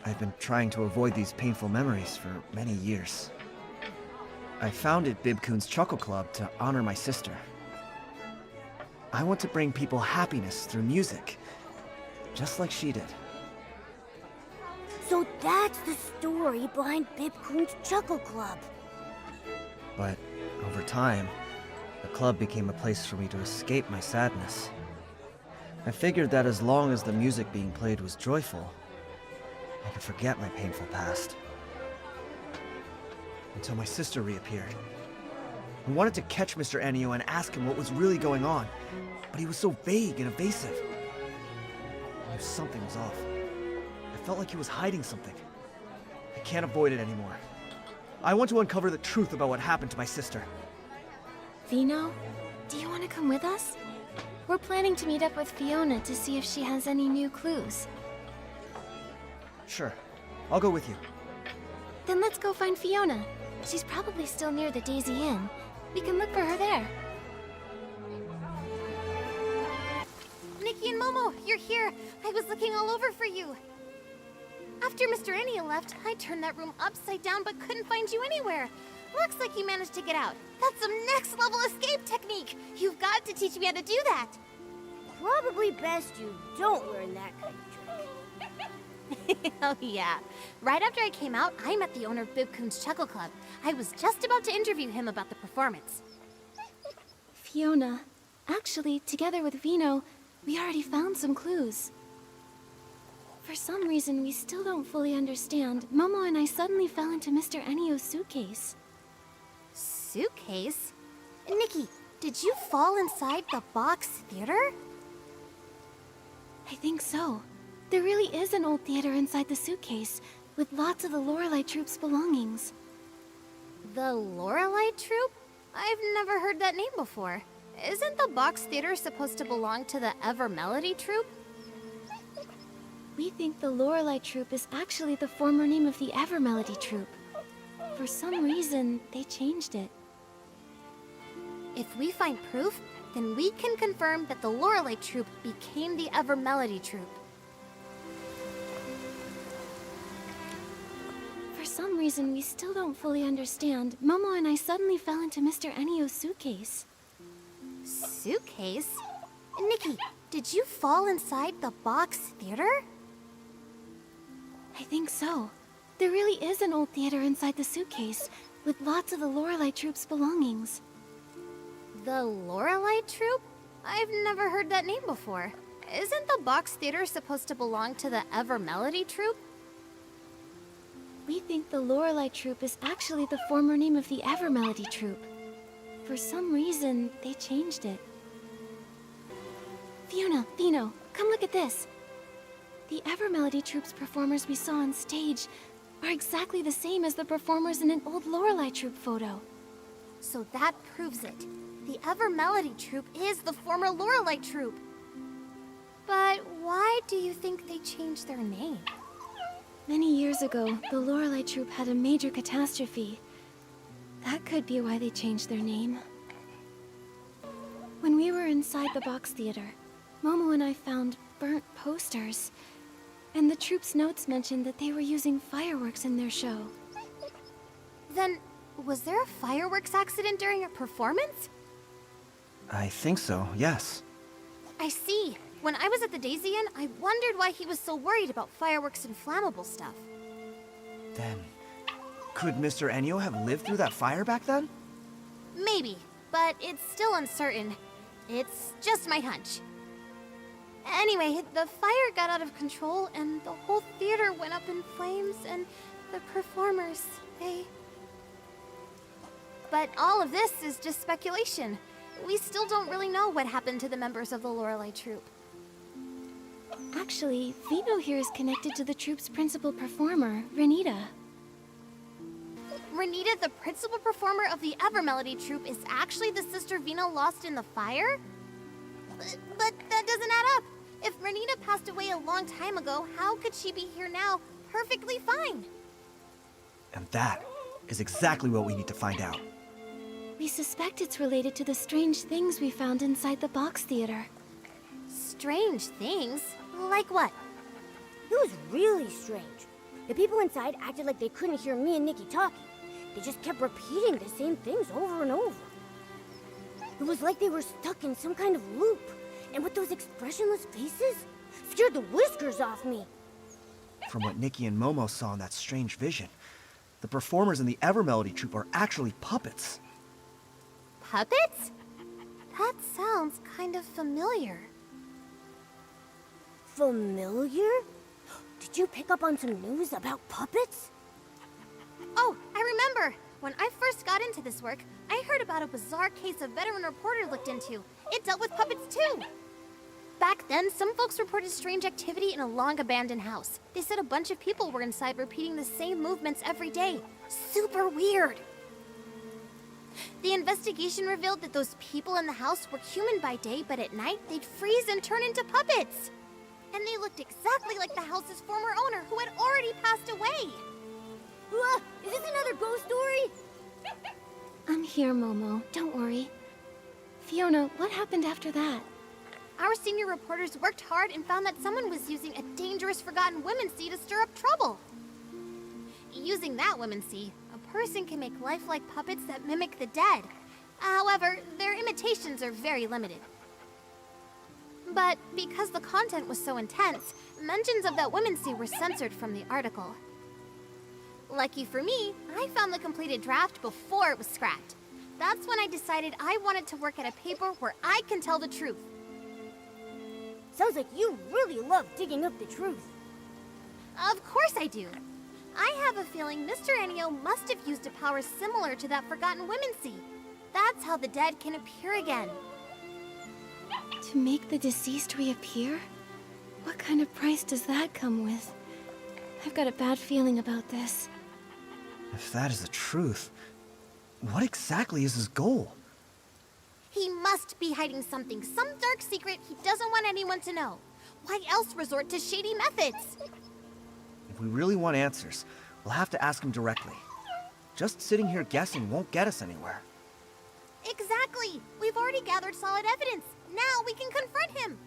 I've been trying to avoid these painful memories for many years. I founded Bibcoon's Chuckle Club to honor my sister. I want to bring people happiness through music, just like she did. So that's the story behind Bibcoon's Chuckle Club. But over time, the club became a place for me to escape my sadness. I figured that as long as the music being played was joyful, I could forget my painful past. Until my sister reappeared. I wanted to catch Mr. Ennio and ask him what was really going on, but he was so vague and evasive. I knew something was off. I felt like he was hiding something. I can't avoid it anymore. I want to uncover the truth about what happened to my sister. Vino, do you want to come with us? We're planning to meet up with Fiona to see if she has any new clues. Sure, I'll go with you. Then let's go find Fiona. She's probably still near the Daisy Inn. We can look for her there. Nikki and Momo, you're here. I was looking all over for you. After Mr. Ennio left, I turned that room upside down but couldn't find you anywhere. Looks like you managed to get out. That's some next level escape technique. You've got to teach me how to do that. Probably best you don't learn that kind of trick. Oh yeah. Right after I came out, I met the owner of Bibcoon's Chuckle Club. I was just about to interview him about the performance. Fiona, actually, together with Vino, we already found some clues. For some reason we still don't fully understand, Momo and I suddenly fell into Mr. Ennio's suitcase. Suitcase? Nikki, did you fall inside the box theater? I think so. There really is an old theater inside the suitcase, with lots of the Lorelei Troupe's belongings. The Lorelei Troupe? I've never heard that name before. Isn't the box theater supposed to belong to the Ever Melody Troupe? We think the Lorelei Troupe is actually the former name of the Ever Melody Troupe. For some reason, they changed it. If we find proof, then we can confirm that the Lorelei Troupe became the Ever Melody Troupe. For some reason we still don't fully understand, Momo and I suddenly fell into Mr. Ennio's suitcase. Suitcase? Nikki, did you fall inside the box theater? I think so. There really is an old theater inside the suitcase, with lots of the Lorelei Troupe's belongings. The Lorelei Troupe? I've never heard that name before. Isn't the box theater supposed to belong to the Ever Melody Troupe? We think the Lorelei Troupe is actually the former name of the Ever Melody Troupe. For some reason, they changed it. Fiona, Vino, come look at this. The Ever Melody Troupe's performers we saw on stage are exactly the same as the performers in an old Lorelei Troupe photo. So that proves it. the Ever Melody troupe is the former Lorelei troupe. But why do you think they changed their name? Many years ago, the Lorelei troupe had a major catastrophe. That could be why they changed their name. When we were inside the box theater, Momo and I found burnt posters. And the troupe's notes mentioned that they were using fireworks in their show. Then, was there a fireworks accident during a performance? I think so, yes. I see. When I was at the Daisy Inn, I wondered why he was so worried about fireworks and flammable stuff. Then, could Mr. Enyo have lived through that fire back then? Maybe, but it's still uncertain. It's just my hunch. Anyway, the fire got out of control and the whole theater went up in flames and the performers, they... But all of this is just speculation. We still don't really know what happened to the members of the Lorelei troupe. Actually, Vino here is connected to the troupe's principal performer, Renita. Renita, the principal performer of the Ever Melody troupe, is actually the sister Vino lost in the fire? But that doesn't add up. If Renita passed away a long time ago, how could she be here now, perfectly fine? And that is exactly what we need to find out. We suspect it's related to the strange things we found inside the box theater. Strange things? Like what? It was really strange. The people inside acted like they couldn't hear me and Nikki talking. They just kept repeating the same things over and over. It was like they were stuck in some kind of loop. And with those expressionless faces, scared the whiskers off me. From what Nikki and Momo saw in that strange vision, the performers in the Ever Melody troupe are actually puppets. Puppets? That sounds kind of familiar. Familiar? Did you pick up on some news about puppets? Oh, I remember! When I first got into this work, I heard about a bizarre case a veteran reporter looked into. It dealt with puppets too! Back then, some folks reported strange activity in a long-abandoned house. They said a bunch of people were inside repeating the same movements every day. Super weird! The investigation revealed that those people in the house were human by day, but at night, they'd freeze and turn into puppets! And they looked exactly like the house's former owner, who had already passed away! Is this another ghost story? I'm here, Momo. Don't worry. Fiona, what happened after that? Our senior reporters worked hard and found that someone was using a dangerous forgotten womancy to stir up trouble. Using that womancy, a person can make lifelike puppets that mimic the dead. However, their imitations are very limited. But because the content was so intense, mentions of that womancy were censored from the article. Lucky for me, I found the completed draft before it was scrapped. That's when I decided I wanted to work at a paper where I can tell the truth. Sounds like you really love digging up the truth. Of course I do. I have a feeling Mr. Enyo must have used a power similar to that forgotten womancy. That's how the dead can appear again. To make the deceased reappear? What kind of price does that come with? I've got a bad feeling about this. If that is the truth, what exactly is his goal? He must be hiding something, some dark secret he doesn't want anyone to know. Why else resort to shady methods? If we really want answers, we'll have to ask him directly. Just sitting here guessing won't get us anywhere. Exactly! We've already gathered solid evidence. Now we can confront him!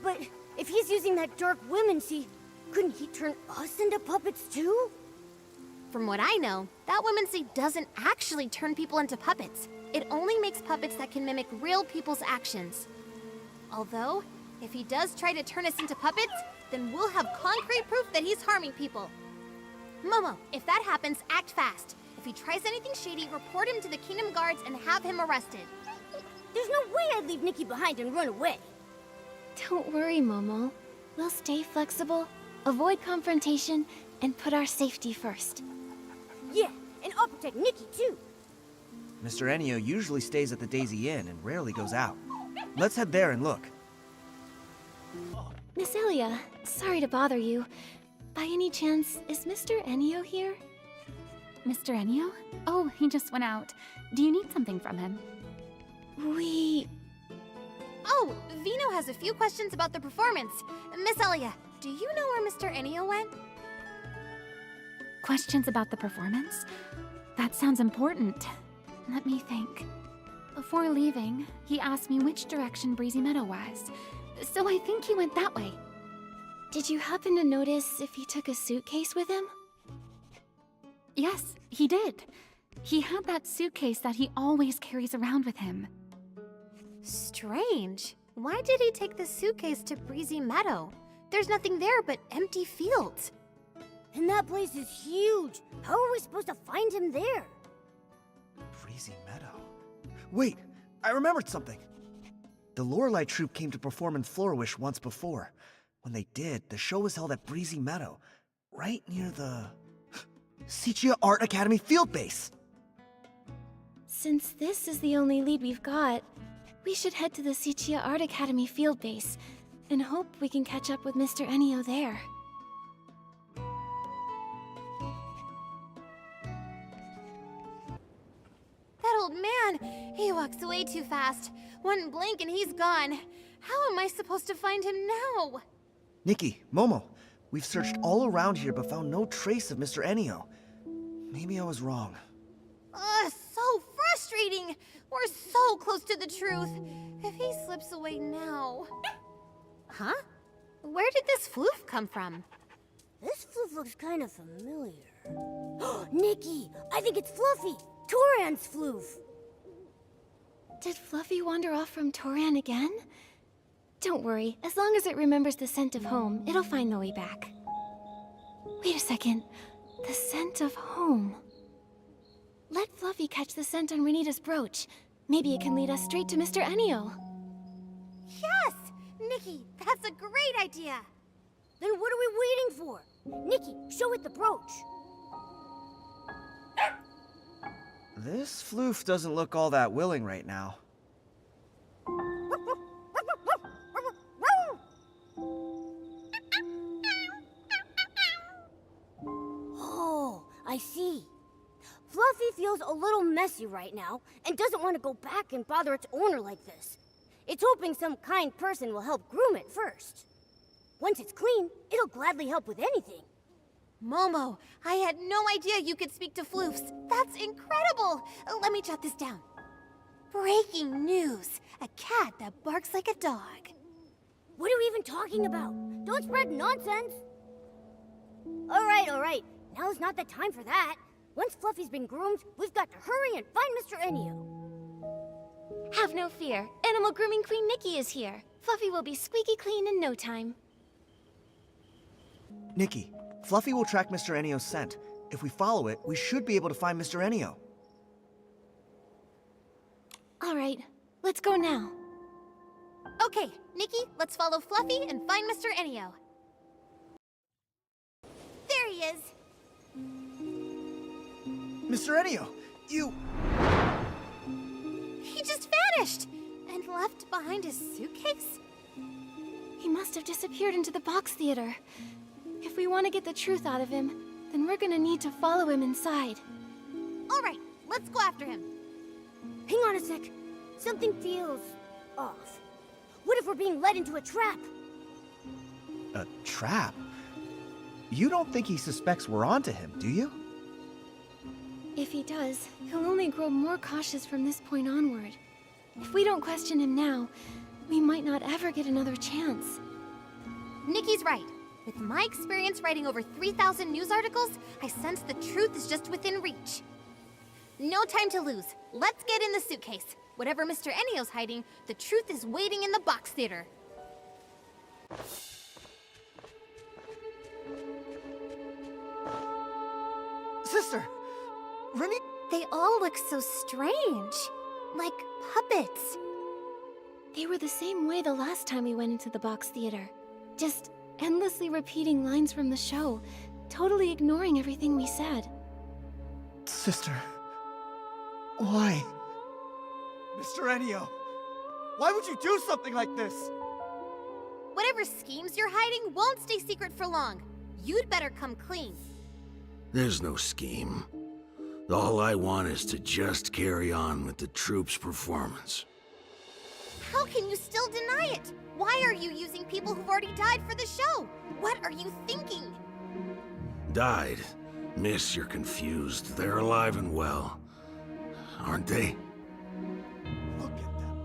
But if he's using that dark womancy, couldn't he turn us into puppets too? From what I know, that womancy doesn't actually turn people into puppets. It only makes puppets that can mimic real people's actions. Although, if he does try to turn us into puppets, then we'll have concrete proof that he's harming people. Momo, if that happens, act fast. If he tries anything shady, report him to the Kingdom Guards and have him arrested. There's no way I'd leave Nikki behind and run away. Don't worry, Momo. We'll stay flexible, avoid confrontation, and put our safety first. Yeah, and I'll protect Nikki too. Mr. Enyo usually stays at the Daisy Inn and rarely goes out. Let's head there and look. Miss Elia, sorry to bother you. By any chance, is Mr. Enyo here? Mr. Enyo? Oh, he just went out. Do you need something from him? Oh, Vino has a few questions about the performance. Miss Elia, do you know where Mr. Ennio went? Questions about the performance? That sounds important. Let me think. Before leaving, he asked me which direction Breezy Meadow was. So I think he went that way. Did you happen to notice if he took a suitcase with him? Yes, he did. He had that suitcase that he always carries around with him. Strange. Why did he take the suitcase to Breezy Meadow? There's nothing there but empty fields. And that place is huge. How are we supposed to find him there? Breezy Meadow. Wait, I remembered something. The Lorelei troupe came to perform in Flourish once before. When they did, the show was held at Breezy Meadow, right near the Sichia Art Academy field base. Since this is the only lead we've got, we should head to the Sichia Art Academy field base and hope we can catch up with Mr. Ennio there. That old man, he walks way too fast. One blink and he's gone. How am I supposed to find him now? Nikki, Momo, we've searched all around here but found no trace of Mr. Ennio. Maybe I was wrong. Ugh, so frustrating! We're so close to the truth. If he slips away now... Huh? Where did this floof come from? This floof looks kind of familiar. Nikki, I think it's Fluffy! Toran's floof! Did Fluffy wander off from Toran again? Don't worry, as long as it remembers the scent of home, it'll find the way back. Wait a second. The scent of home. Let Fluffy catch the scent on Renita's brooch. Maybe it can lead us straight to Mr. Ennio. Yes! Nikki, that's a great idea! Then what are we waiting for? Nikki, show it the brooch. This floof doesn't look all that willing right now. Oh, I see. Fluffy feels a little messy right now and doesn't want to go back and bother its owner like this. It's hoping some kind person will help groom it first. Once it's clean, it'll gladly help with anything. Momo, I had no idea you could speak to floofs. That's incredible! Let me jot this down. Breaking news. A cat that barks like a dog. What are we even talking about? Don't spread nonsense! Alright. Now's not the time for that. Once Fluffy's been groomed, we've got to hurry and find Mr. Ennio. Have no fear. Animal Grooming Queen Nikki is here. Fluffy will be squeaky clean in no time. Nikki, Fluffy will track Mr. Ennio's scent. If we follow it, we should be able to find Mr. Ennio. All right, let's go now. Okay, Nikki, let's follow Fluffy and find Mr. Ennio. There he is. Mr. Ennio, you... He just vanished! And left behind his suitcase? He must have disappeared into the box theater. If we want to get the truth out of him, then we're gonna need to follow him inside. All right, let's go after him. Hang on a sec. Something feels off. What if we're being led into a trap? A trap? You don't think he suspects we're onto him, do you? If he does, he'll only grow more cautious from this point onward. If we don't question him now, we might not ever get another chance. Nikki's right. With my experience writing over 3,000 news articles, I sense the truth is just within reach. No time to lose. Let's get in the suitcase. Whatever Mr. Ennio's hiding, the truth is waiting in the box theater. Sister! Rennie... They all look so strange. Like puppets. They were the same way the last time we went into the box theater. Just endlessly repeating lines from the show, totally ignoring everything we said. Sister... Why? Mr. Ennio! Why would you do something like this? Whatever schemes you're hiding won't stay secret for long. You'd better come clean. There's no scheme. All I want is to just carry on with the troupe's performance. How can you still deny it? Why are you using people who've already died for the show? What are you thinking? Died? Miss, you're confused. They're alive and well. Aren't they? Look at them.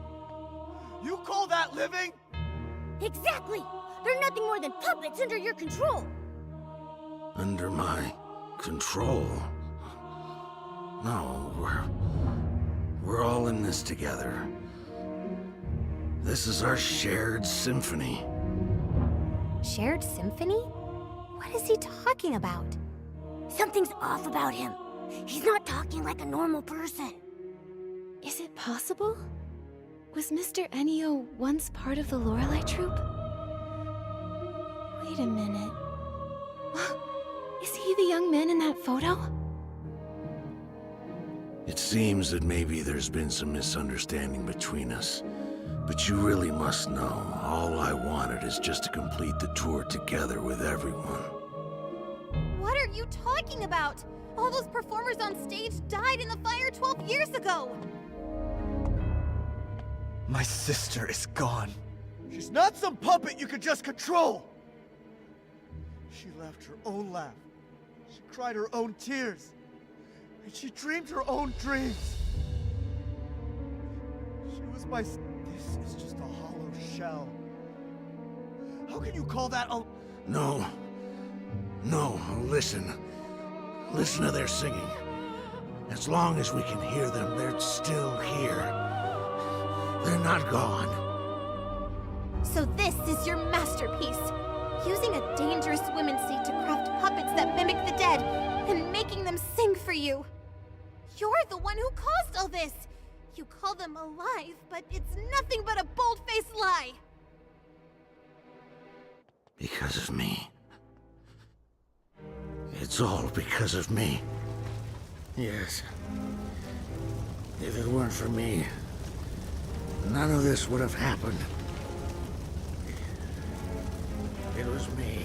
You call that living? Exactly! They're nothing more than puppets under your control! Under my control? No, we're all in this together. This is our shared symphony. Shared symphony? What is he talking about? Something's off about him. He's not talking like a normal person. Is it possible? Was Mr. Enio once part of the Lorelei troupe? Wait a minute. Is he the young man in that photo? It seems that maybe there's been some misunderstanding between us. But you really must know, all I wanted is just to complete the tour together with everyone. What are you talking about? All those performers on stage died in the fire 12 years ago! My sister is gone. She's not some puppet you could just control! She left her own laugh. She cried her own tears. And she dreamed her own dreams. She was my... This is just a hollow shell. How can you call that a... No. No, listen. Listen to their singing. As long as we can hear them, they're still here. They're not gone. So this is your masterpiece. Using a dangerous women's seat to craft puppets that mimic the dead, and making them sing for you. You're the one who caused all this. You call them alive, but it's nothing but a bold-faced lie. Because of me. It's all because of me. Yes. If it weren't for me, none of this would have happened. It was me.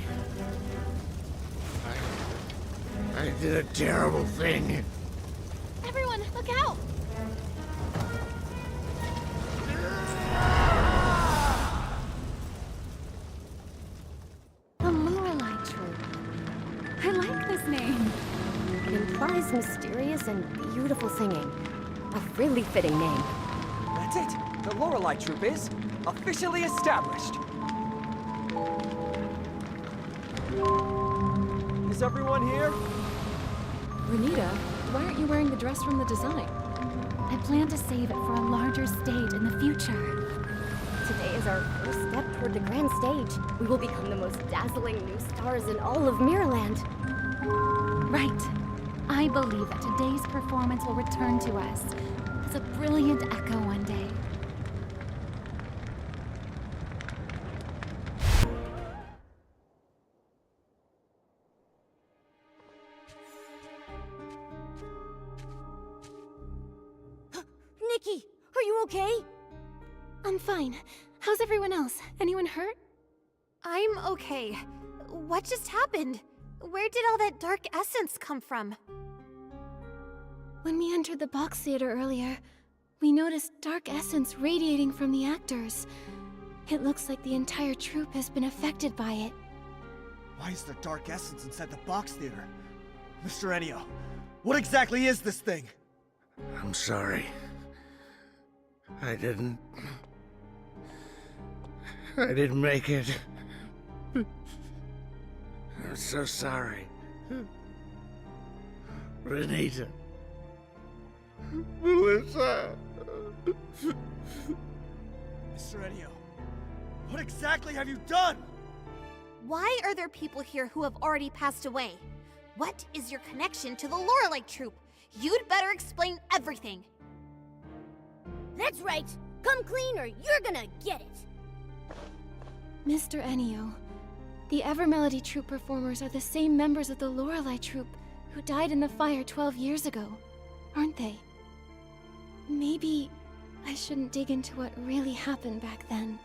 I did a terrible thing. Everyone, look out! The Lorelei troupe. I like this name. It implies mysterious and beautiful singing. A really fitting name. That's it. The Lorelei troupe is officially established. Is everyone here? Renita, why aren't you wearing the dress from the design? I plan to save it for a larger stage in the future. Today is our first step toward the grand stage. We will become the most dazzling new stars in all of Mirrorland. Right. I believe that today's performance will return to us as a brilliant echo one day. Nikki, are you okay? I'm fine. How's everyone else? Anyone hurt? I'm okay. What just happened? Where did all that dark essence come from? When we entered the box theater earlier, we noticed dark essence radiating from the actors. It looks like the entire troupe has been affected by it. Why is there dark essence inside the box theater? Mr. Enio, what exactly is this thing? I'm sorry. I didn't make it. I'm so sorry. Renita. Melissa. Mr. Enio, what exactly have you done? Why are there people here who have already passed away? What is your connection to the Lorelei troupe? You'd better explain everything. That's right. Come clean or you're gonna get it. Mr. Enio, the Evermelody troupe performers are the same members of the Lorelei troupe who died in the fire 12 years ago, aren't they? Maybe I shouldn't dig into what really happened back then.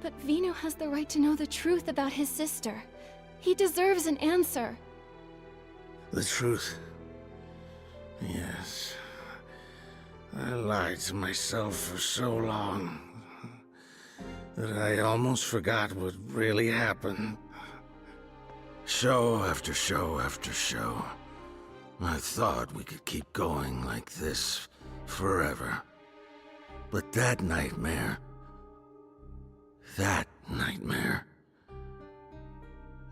But Vino has the right to know the truth about his sister. He deserves an answer. The truth. Yes. I lied to myself for so long. that I almost forgot what really happened. Show after show after show. I thought we could keep going like this forever. But that nightmare,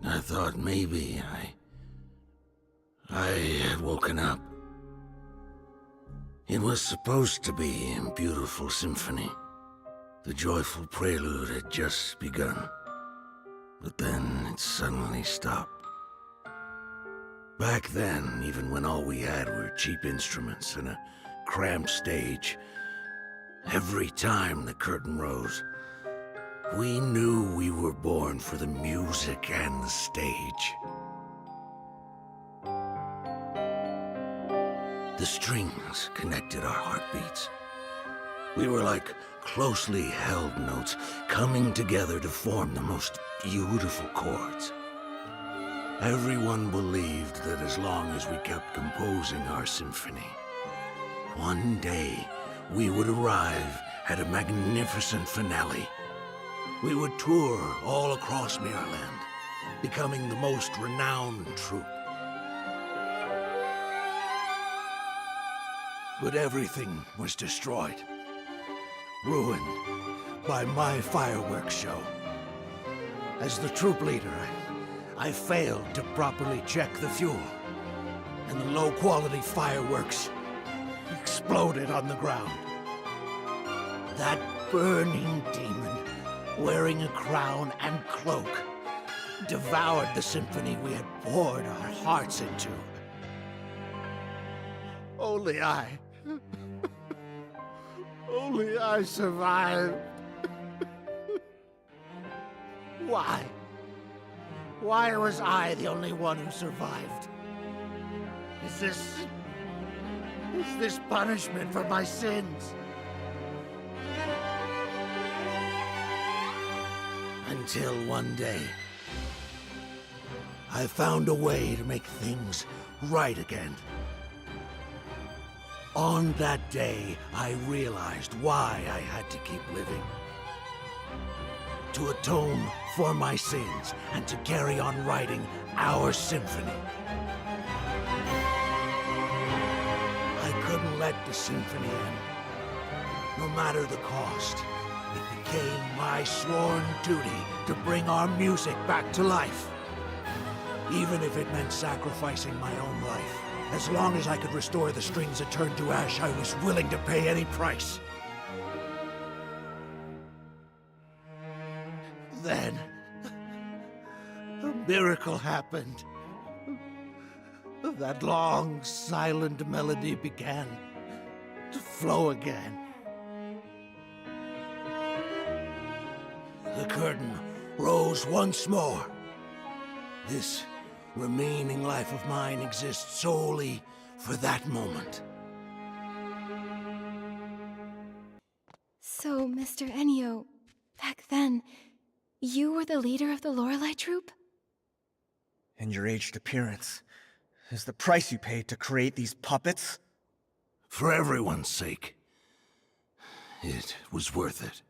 I thought maybe I had woken up. It was supposed to be a beautiful symphony. The joyful prelude had just begun. But then it suddenly stopped. Back then, even when all we had were cheap instruments and a cramped stage, every time the curtain rose, we knew we were born for the music and the stage. The strings connected our heartbeats. We were like closely held notes coming together to form the most beautiful chords. Everyone believed that as long as we kept composing our symphony, one day we would arrive at a magnificent finale. We would tour all across Mirrorland, becoming the most renowned troupe. But everything was destroyed, ruined by my fireworks show. As the troupe leader, I failed to properly check the fuel, and the low-quality fireworks exploded on the ground. That burning demon, wearing a crown and cloak, devoured the symphony we had poured our hearts into. Only I survived. Why? Why was I the only one who survived? Is this punishment for my sins? Until one day, I found a way to make things right again. On that day, I realized why I had to keep living. To atone for my sins and to carry on writing our symphony. I couldn't let the symphony end, no matter the cost. It became my sworn duty to bring our music back to life. Even if it meant sacrificing my own life. As long as I could restore the strings that turned to ash, I was willing to pay any price. Then, a miracle happened. That long, silent melody began to flow again. The curtain rose once more. This remaining life of mine exists solely for that moment. So, Mr. Ennio, back then, you were the leader of the Lorelei troupe? And your aged appearance is the price you paid to create these puppets? For everyone's sake, it was worth it.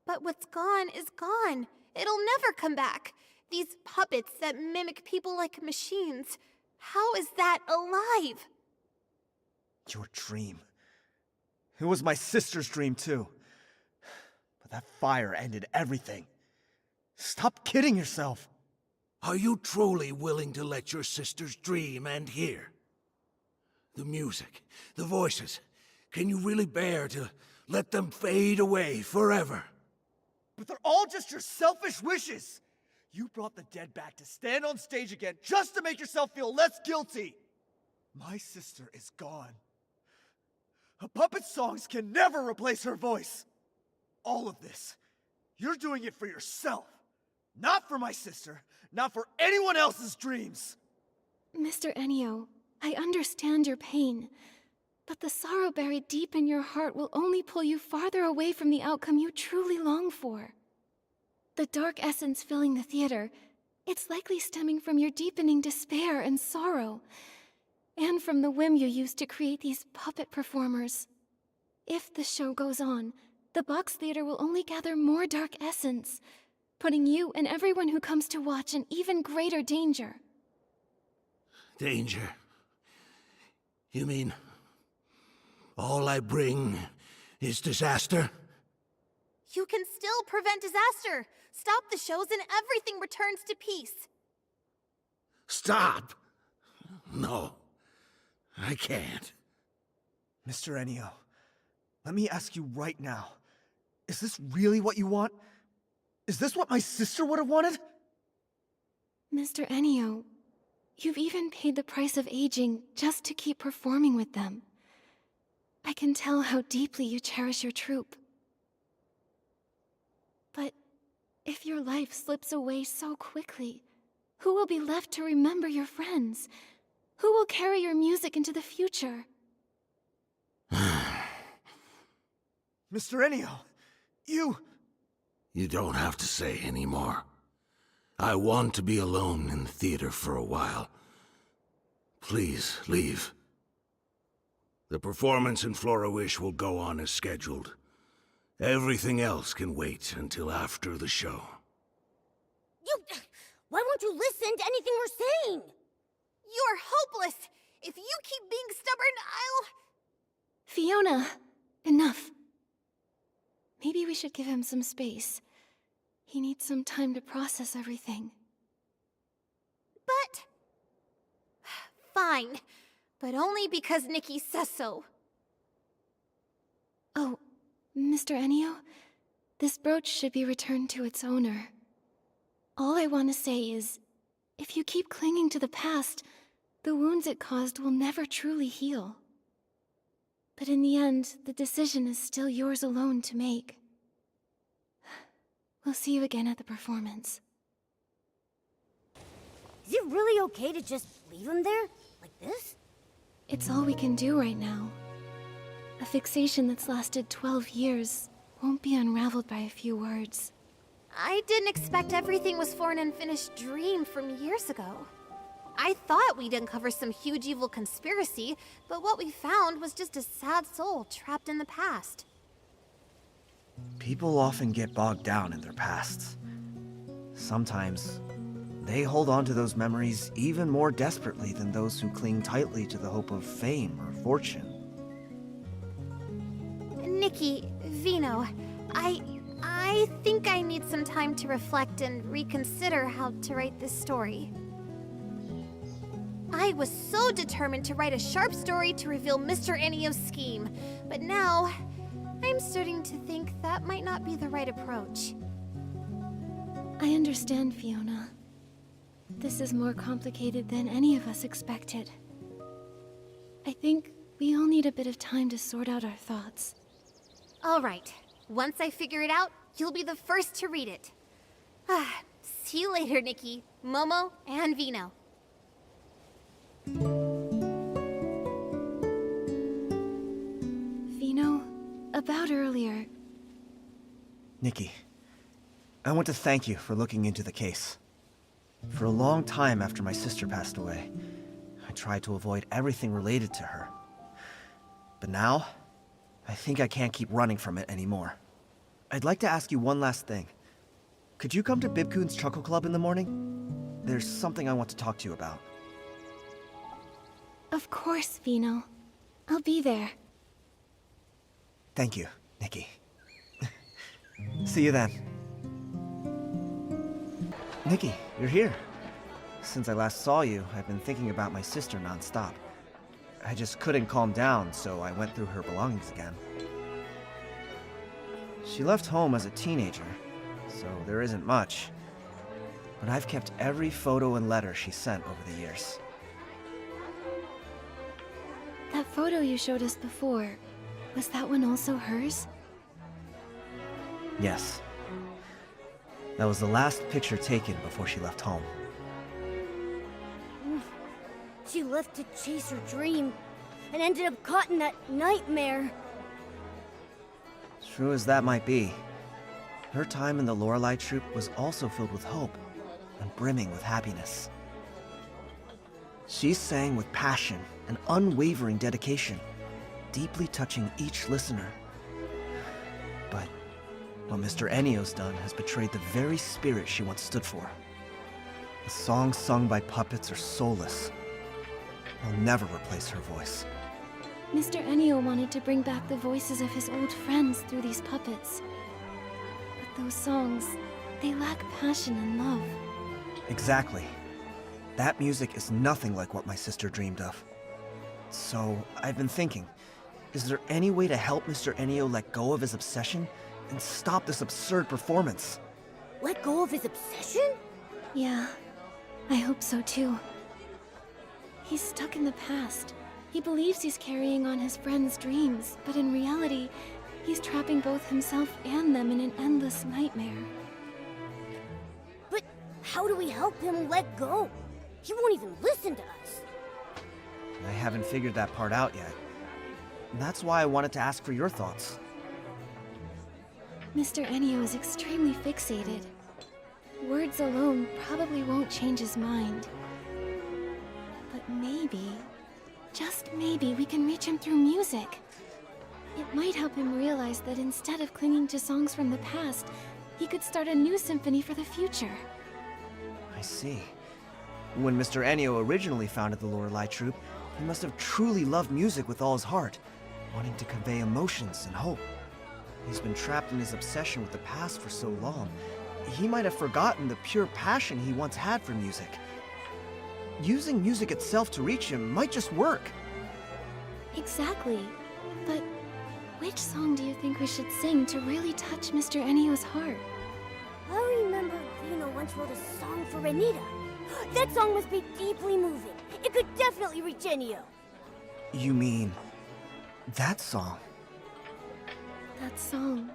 But what's gone is gone. It'll never come back. These puppets that mimic people like machines. How is that alive? Your dream. It was my sister's dream, too. But that fire ended everything. Stop kidding yourself. Are you truly willing to let your sister's dream end here? The music, the voices, can you really bear to let them fade away forever? But they're all just your selfish wishes. You brought the dead back to stand on stage again just to make yourself feel less guilty. My sister is gone. A puppet's songs can never replace her voice. All of this, you're doing it for yourself. Not for my sister, not for anyone else's dreams. Mr. Ennio, I understand your pain, but the sorrow buried deep in your heart will only pull you farther away from the outcome you truly long for. The dark essence filling the theater, it's likely stemming from your deepening despair and sorrow, and from the whim you used to create these puppet performers. If the show goes on, the box theater will only gather more dark essence, putting you and everyone who comes to watch in even greater danger. Danger? You mean all I bring is disaster? You can still prevent disaster. Stop the shows and everything returns to peace. Stop! No, I can't. Mr. Ennio, let me ask you right now. Is this really what you want? Is this what my sister would have wanted? Mr. Ennio, you've even paid the price of aging just to keep performing with them. I can tell how deeply you cherish your troupe. But if your life slips away so quickly, who will be left to remember your friends? Who will carry your music into the future? Mr. Ennio, you don't have to say any more. I want to be alone in the theater for a while. Please, leave. The performance in Flora-Wish will go on as scheduled. Everything else can wait until after the show. Why won't you listen to anything we're saying? You're hopeless! If you keep being stubborn, Fiona, enough. Maybe we should give him some space. He needs some time to process everything. But... Fine. But only because Nikki says so. Oh, Mr. Ennio, this brooch should be returned to its owner. All I want to say is, if you keep clinging to the past, the wounds it caused will never truly heal. But in the end, the decision is still yours alone to make. We'll see you again at the performance. Is it really okay to just leave him there? Like this? It's all we can do right now. A fixation that's lasted 12 years won't be unraveled by a few words. I didn't expect everything was for an unfinished dream from years ago. I thought we'd uncover some huge evil conspiracy, but what we found was just a sad soul trapped in the past. People often get bogged down in their pasts. Sometimes, they hold on to those memories even more desperately than those who cling tightly to the hope of fame or fortune. Nikki, Vino, I think I need some time to reflect and reconsider how to write this story. I was so determined to write a sharp story to reveal Mr. Ennio's scheme, but now I'm starting to think that might not be the right approach. I understand, Fiona. This is more complicated than any of us expected. I think we all need a bit of time to sort out our thoughts. All right. Once I figure it out, you'll be the first to read it. See you later, Nikki, Momo, and Vino. Vino, about earlier... Nikki, I want to thank you for looking into the case. For a long time after my sister passed away, I tried to avoid everything related to her. But now, I think I can't keep running from it anymore. I'd like to ask you one last thing. Could you come to Bibcoon's Chuckle Club in the morning? There's something I want to talk to you about. Of course, Vino. I'll be there. Thank you, Nikki. See you then. Nikki, you're here. Since I last saw you, I've been thinking about my sister nonstop. I just couldn't calm down, so I went through her belongings again. She left home as a teenager, so there isn't much. But I've kept every photo and letter she sent over the years. That photo you showed us before, was that one also hers? Yes. That was the last picture taken before she left home. She left to chase her dream, and ended up caught in that nightmare. True as that might be, her time in the Lorelei troupe was also filled with hope and brimming with happiness. She sang with passion and unwavering dedication, deeply touching each listener. But what Mr. Enio's done has betrayed the very spirit she once stood for. The songs sung by puppets are soulless. They'll never replace her voice. Mr. Enio wanted to bring back the voices of his old friends through these puppets. But those songs, they lack passion and love. Exactly. That music is nothing like what my sister dreamed of. So, I've been thinking, is there any way to help Mr. Enio let go of his obsession and stop this absurd performance? Let go of his obsession? Yeah, I hope so too. He's stuck in the past. He believes he's carrying on his friends' dreams, but in reality, he's trapping both himself and them in an endless nightmare. But how do we help him let go? He won't even listen to us. I haven't figured that part out yet. And that's why I wanted to ask for your thoughts. Mr. Enio is extremely fixated. Words alone probably won't change his mind. But maybe, just maybe, we can reach him through music. It might help him realize that instead of clinging to songs from the past, he could start a new symphony for the future. I see. When Mr. Enio originally founded the Lorelei Troupe, he must have truly loved music with all his heart, wanting to convey emotions and hope. He's been trapped in his obsession with the past for so long, he might have forgotten the pure passion he once had for music. Using music itself to reach him might just work. Exactly. But which song do you think we should sing to really touch Mr. Enio's heart? I remember Vino once wrote a song for Renita. That song must be deeply moving. It could definitely reach Enio. You mean that song? That song.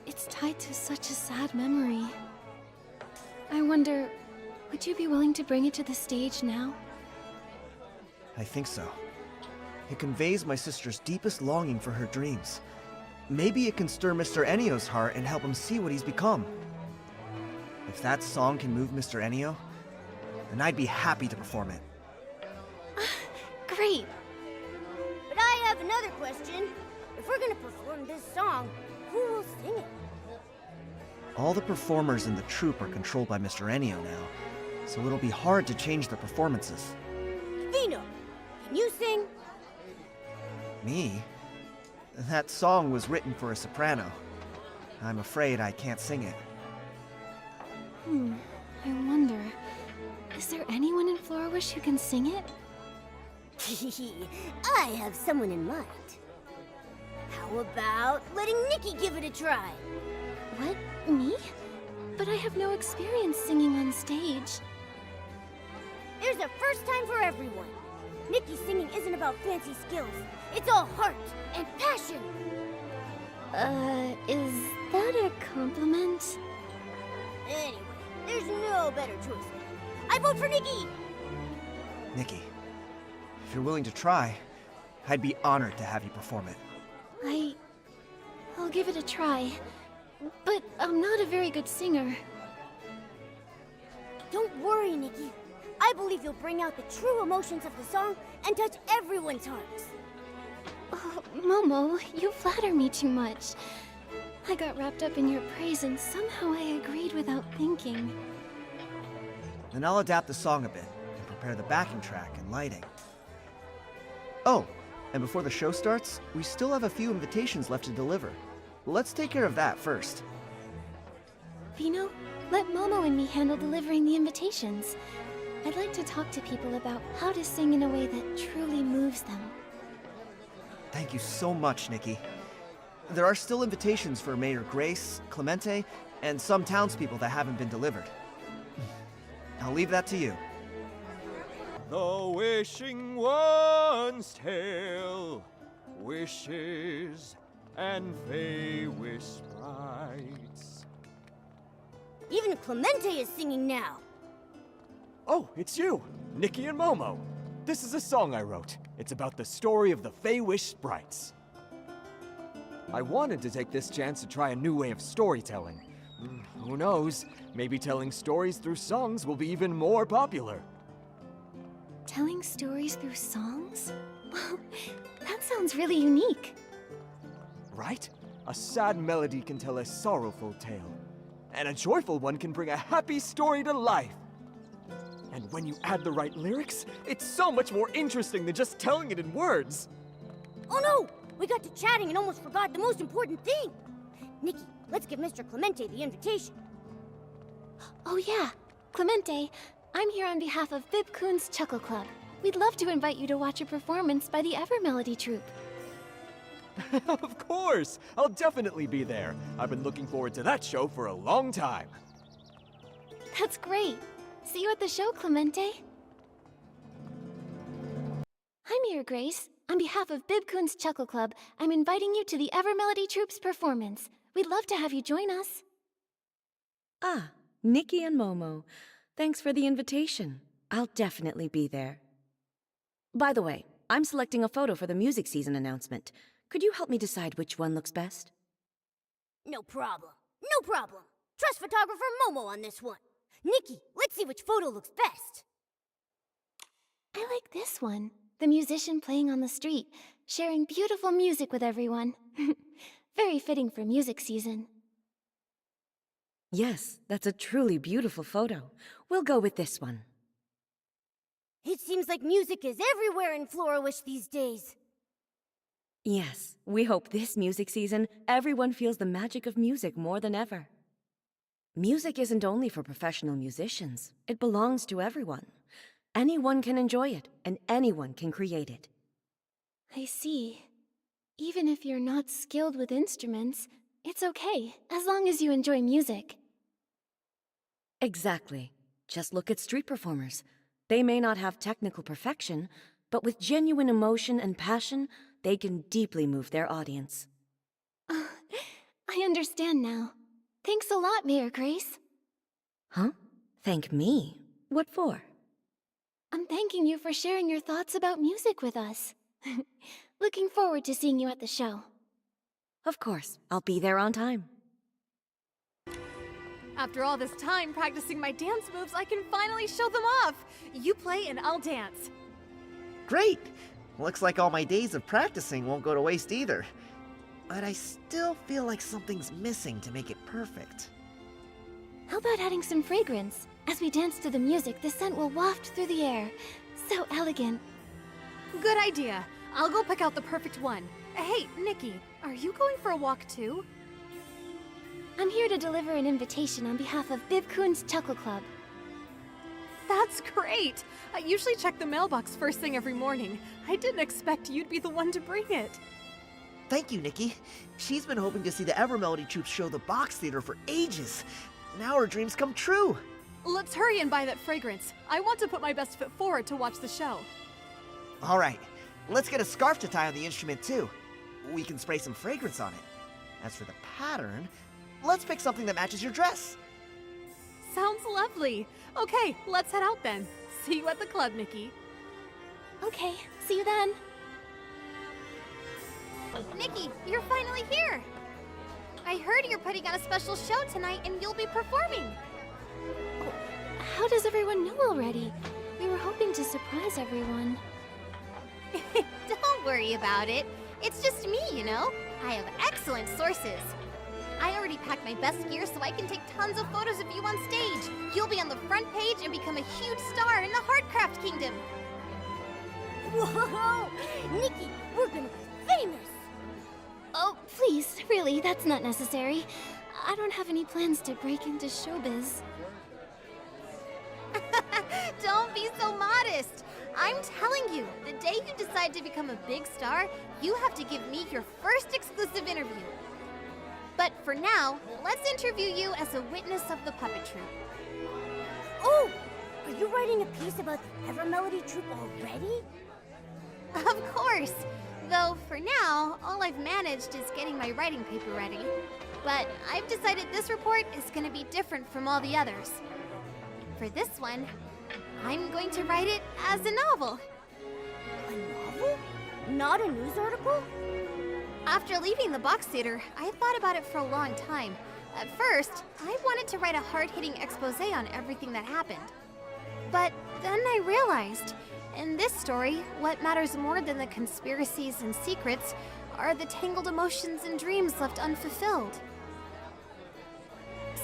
It's tied to such a sad memory. I wonder, would you be willing to bring it to the stage now? I think so. It conveys my sister's deepest longing for her dreams. Maybe it can stir Mr. Enio's heart and help him see what he's become. If that song can move Mr. Enio, then I'd be happy to perform it. Great! But I have another question. If we're gonna perform this song, who will sing it? All the performers in the troupe are controlled by Mr. Enio now, so it'll be hard to change their performances. Vino, can you sing? Me? That song was written for a soprano. I'm afraid I can't sing it. I wonder, is there anyone in Florawish who can sing it? I have someone in mind. How about letting Nikki give it a try? What? Me? But I have no experience singing on stage. There's a first time for everyone. Nikki's singing isn't about fancy skills. It's all heart and passion. Is that a compliment? Anyway, there's no better choice. I vote for Nikki! Nikki, if you're willing to try, I'd be honored to have you perform it. I'll give it a try. But I'm not a very good singer. Don't worry, Nikki. I believe you'll bring out the true emotions of the song and touch everyone's hearts. Oh, Momo, you flatter me too much. I got wrapped up in your praise and somehow I agreed without thinking. Then I'll adapt the song a bit and prepare the backing track and lighting. Oh, and before the show starts, we still have a few invitations left to deliver. Let's take care of that first. Vino, let Momo and me handle delivering the invitations. I'd like to talk to people about how to sing in a way that truly moves them. Thank you so much, Nikki. There are still invitations for Mayor Grace, Clemente, and some townspeople that haven't been delivered. I'll leave that to you. The wishing one's tale, wishes and they wish sprites. Even Clemente is singing now. Oh, it's you, Nikki and Momo. This is a song I wrote. It's about the story of the Fey-Wish sprites. I wanted to take this chance to try a new way of storytelling. Who knows? Maybe telling stories through songs will be even more popular. Telling stories through songs? Well, that sounds really unique. Right? A sad melody can tell a sorrowful tale, and a joyful one can bring a happy story to life. And when you add the right lyrics, it's so much more interesting than just telling it in words. Oh no! We got to chatting and almost forgot the most important thing! Nikki, let's give Mr. Clemente the invitation. Oh yeah, Clemente, I'm here on behalf of Bib-kun's Chuckle Club. We'd love to invite you to watch a performance by the Evermelody Troupe. Of course! I'll definitely be there. I've been looking forward to that show for a long time. That's great. See you at the show, Clemente. I'm here, Grace. On behalf of Bib-kun's Chuckle Club, I'm inviting you to the Evermelody Troupe's performance. We'd love to have you join us. Ah, Nikki and Momo. Thanks for the invitation. I'll definitely be there. By the way, I'm selecting a photo for the music season announcement. Could you help me decide which one looks best? No problem. No problem. Trust photographer Momo on this one. Nikki, let's see which photo looks best. I like this one. The musician playing on the street, sharing beautiful music with everyone. Very fitting for music season. Yes, that's a truly beautiful photo. We'll go with this one. It seems like music is everywhere in Florawish these days. Yes, we hope this music season everyone feels the magic of music more than ever. Music isn't only for professional musicians. It belongs to everyone. Anyone can enjoy it, and anyone can create it. I see. Even if you're not skilled with instruments, it's okay, as long as you enjoy music. Exactly. Just look at street performers. They may not have technical perfection, but with genuine emotion and passion, they can deeply move their audience. I understand now. Thanks a lot, Mayor Grace. Huh? Thank me? What for? I'm thanking you for sharing your thoughts about music with us. Looking forward to seeing you at the show. Of course, I'll be there on time. After all this time practicing my dance moves, I can finally show them off. You play and I'll dance. Great! Looks like all my days of practicing won't go to waste either. But I still feel like something's missing to make it perfect. How about adding some fragrance? As we dance to the music, the scent will waft through the air. So elegant. Good idea. I'll go pick out the perfect one. Hey, Nikki, are you going for a walk too? I'm here to deliver an invitation on behalf of Bib-kun's Chuckle Club. That's great! I usually check the mailbox first thing every morning. I didn't expect you'd be the one to bring it. Thank you, Nikki. She's been hoping to see the Evermelody Troupe show the Box Theater for ages. Now her dreams come true. Let's hurry and buy that fragrance. I want to put my best foot forward to watch the show. All right, let's get a scarf to tie on the instrument too. We can spray some fragrance on it. As for the pattern, let's pick something that matches your dress. Sounds lovely. Okay, let's head out then. See you at the club, Nikki. Okay, see you then. Nikki, you're finally here! I heard you're putting on a special show tonight and you'll be performing. How does everyone know already? We were hoping to surprise everyone. Don't worry about it. It's just me, you know? I have excellent sources. I already packed my best gear so I can take tons of photos of you on stage. You'll be on the front page and become a huge star in the Heartcraft Kingdom. Whoa! Nikki, we're gonna be famous! Oh, please, really, that's not necessary. I don't have any plans to break into showbiz. Don't be so modest. I'm telling you, the day you decide to become a big star, you have to give me your first exclusive interview. But for now, let's interview you as a witness of the puppet troupe. Oh! Are you writing a piece about the Evermelody Troupe already? Of course! Though, for now, all I've managed is getting my writing paper ready. But I've decided this report is going to be different from all the others. For this one, I'm going to write it as a novel. A novel? Not a news article? After leaving the box theater, I thought about it for a long time. At first, I wanted to write a hard-hitting expose on everything that happened. But then I realized, in this story, what matters more than the conspiracies and secrets are the tangled emotions and dreams left unfulfilled.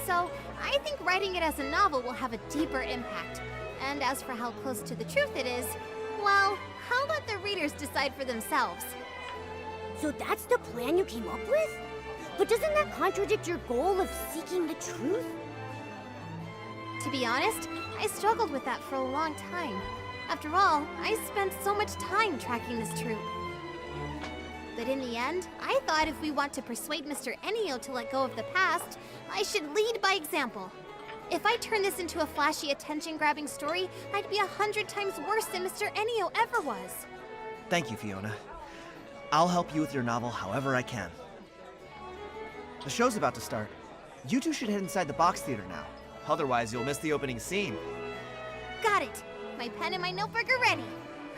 So, I think writing it as a novel will have a deeper impact. And as for how close to the truth it is, well, I'll let the readers decide for themselves. So that's the plan you came up with? But doesn't that contradict your goal of seeking the truth? To be honest, I struggled with that for a long time. After all, I spent so much time tracking this troupe. But in the end, I thought if we want to persuade Mr. Enio to let go of the past, I should lead by example. If I turn this into a flashy, attention-grabbing story, I'd be 100 times worse than Mr. Enio ever was. Thank you, Fiona. I'll help you with your novel however I can. The show's about to start. You two should head inside the box theater now. Otherwise, you'll miss the opening scene. Got it! My pen and my notebook are ready.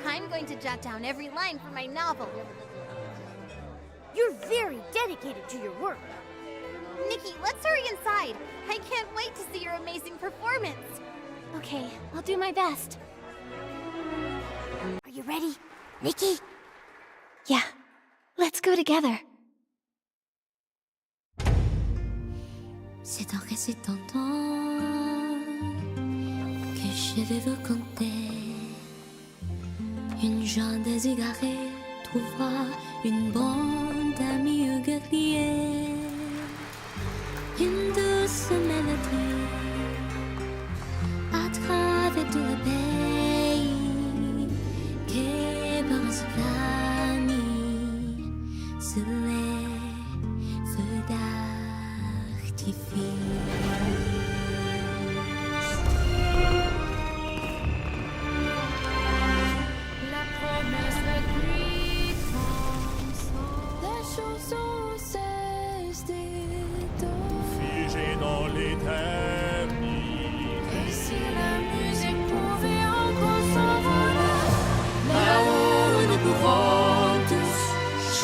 I'm going to jot down every line for my novel. You're very dedicated to your work. Nikki, let's hurry inside. I can't wait to see your amazing performance. Okay, I'll do my best. Are you ready, Nikki? Yeah, let's go together. C'est en récitant que je vais vous conter. Une jeune déségarée trouvera une bande d'amis guerriers. Une douce mélodie à travers tout le pays qui pourra se vanir sous les feux d'artifice. La promesse réduite en sang. La chanson cesse d'éteindre. Figé dans l'éternité. Et si la musique pouvait encore s'envoler, là-haut nous pouvons tous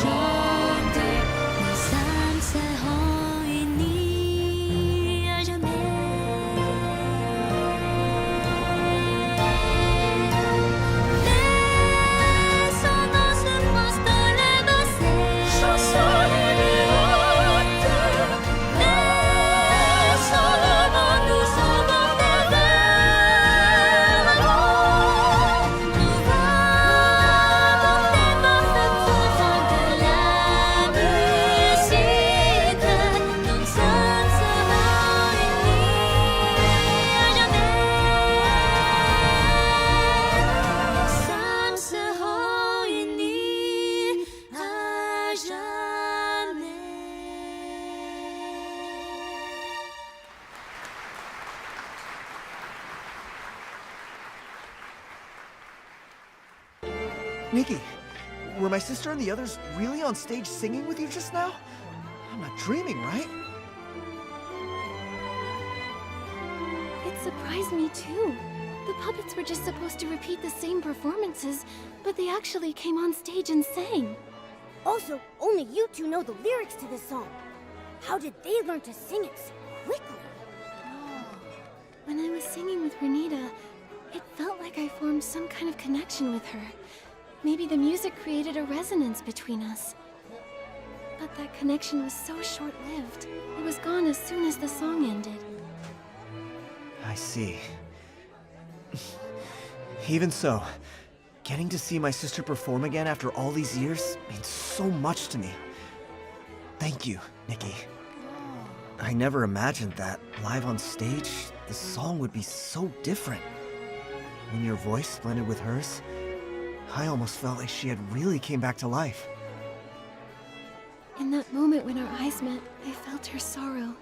chanter. Les âmes seront unies à jamais. Laissons dans ce France dans les bassins. Chansons idiotes. Laissons le monde nous emporter vers l'avant. Nous va porter parfait au fond de la musique. Nos âmes seront unies à jamais. Nos âmes seront unies à jamais. Nikki, were my sister and the others really on stage singing with you just now? I'm not dreaming, right? It surprised me too. The puppets were just supposed to repeat the same performances, but they actually came on stage and sang. Also, only you two know the lyrics to this song. How did they learn to sing it so quickly? When I was singing with Renita, it felt like I formed some kind of connection with her. Maybe the music created a resonance between us. But that connection was so short-lived. It was gone as soon as the song ended. I see. Even so, getting to see my sister perform again after all these years means so much to me. Thank you, Nikki. I never imagined that, live on stage, the song would be so different. When your voice blended with hers, I almost felt like she had really came back to life. In that moment when our eyes met, I felt her sorrow.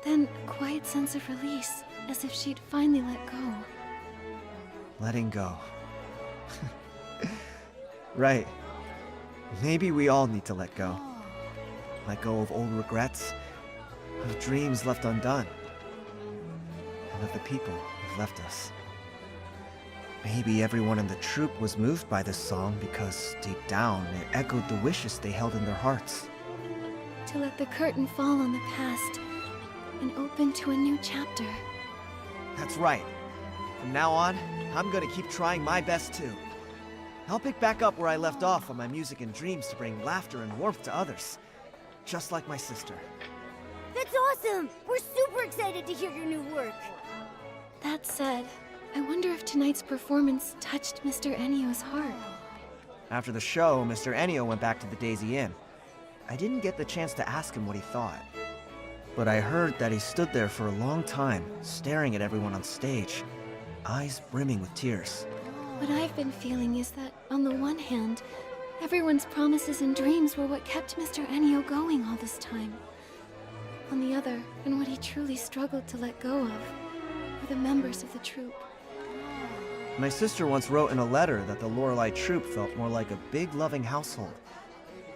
Then a quiet sense of release, as if she'd finally let go. Letting go. Right. Maybe we all need to let go. Let go of old regrets, of dreams left undone, and of the people who've left us. Maybe everyone in the troupe was moved by this song because, deep down, it echoed the wishes they held in their hearts. To let the curtain fall on the past and open to a new chapter. That's right. From now on, I'm gonna keep trying my best too. I'll pick back up where I left off on my music and dreams to bring laughter and warmth to others. Just like my sister. That's awesome! We're super excited to hear your new work. That said, I wonder if tonight's performance touched Mr. Ennio's heart. After the show, Mr. Ennio went back to the Daisy Inn. I didn't get the chance to ask him what he thought. But I heard that he stood there for a long time, staring at everyone on stage, eyes brimming with tears. What I've been feeling is that, on the one hand, everyone's promises and dreams were what kept Mr. Ennio going all this time. On the other, and what he truly struggled to let go of, were the members of the troupe. My sister once wrote in a letter that the Lorelei troupe felt more like a big, loving household.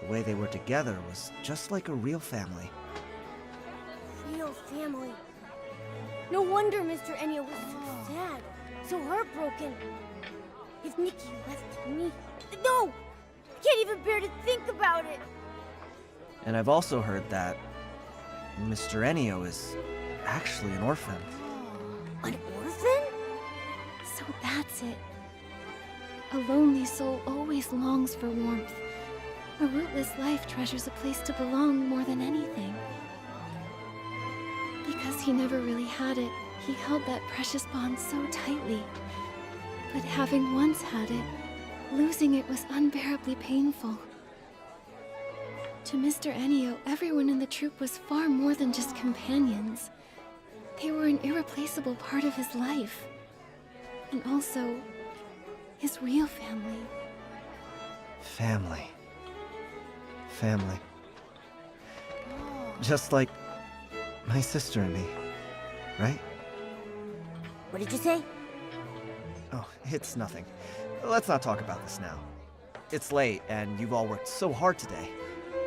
The way they were together was just like a real family. Real family. No wonder Mr. Ennio was so sad, so heartbroken. If Nikki left me... No! I can't even bear to think about it! And I've also heard that Mr. Ennio is actually an orphan. An orphan? So that's it. A lonely soul always longs for warmth. A rootless life treasures a place to belong more than anything. Because he never really had it, he held that precious bond so tightly. But having once had it, losing it was unbearably painful. To Mr. Ennio, everyone in the troupe was far more than just companions. They were an irreplaceable part of his life. And also, his real family. Family. Family. Just like my sister and me, right? What did you say? Oh, it's nothing. Let's not talk about this now. It's late, and you've all worked so hard today.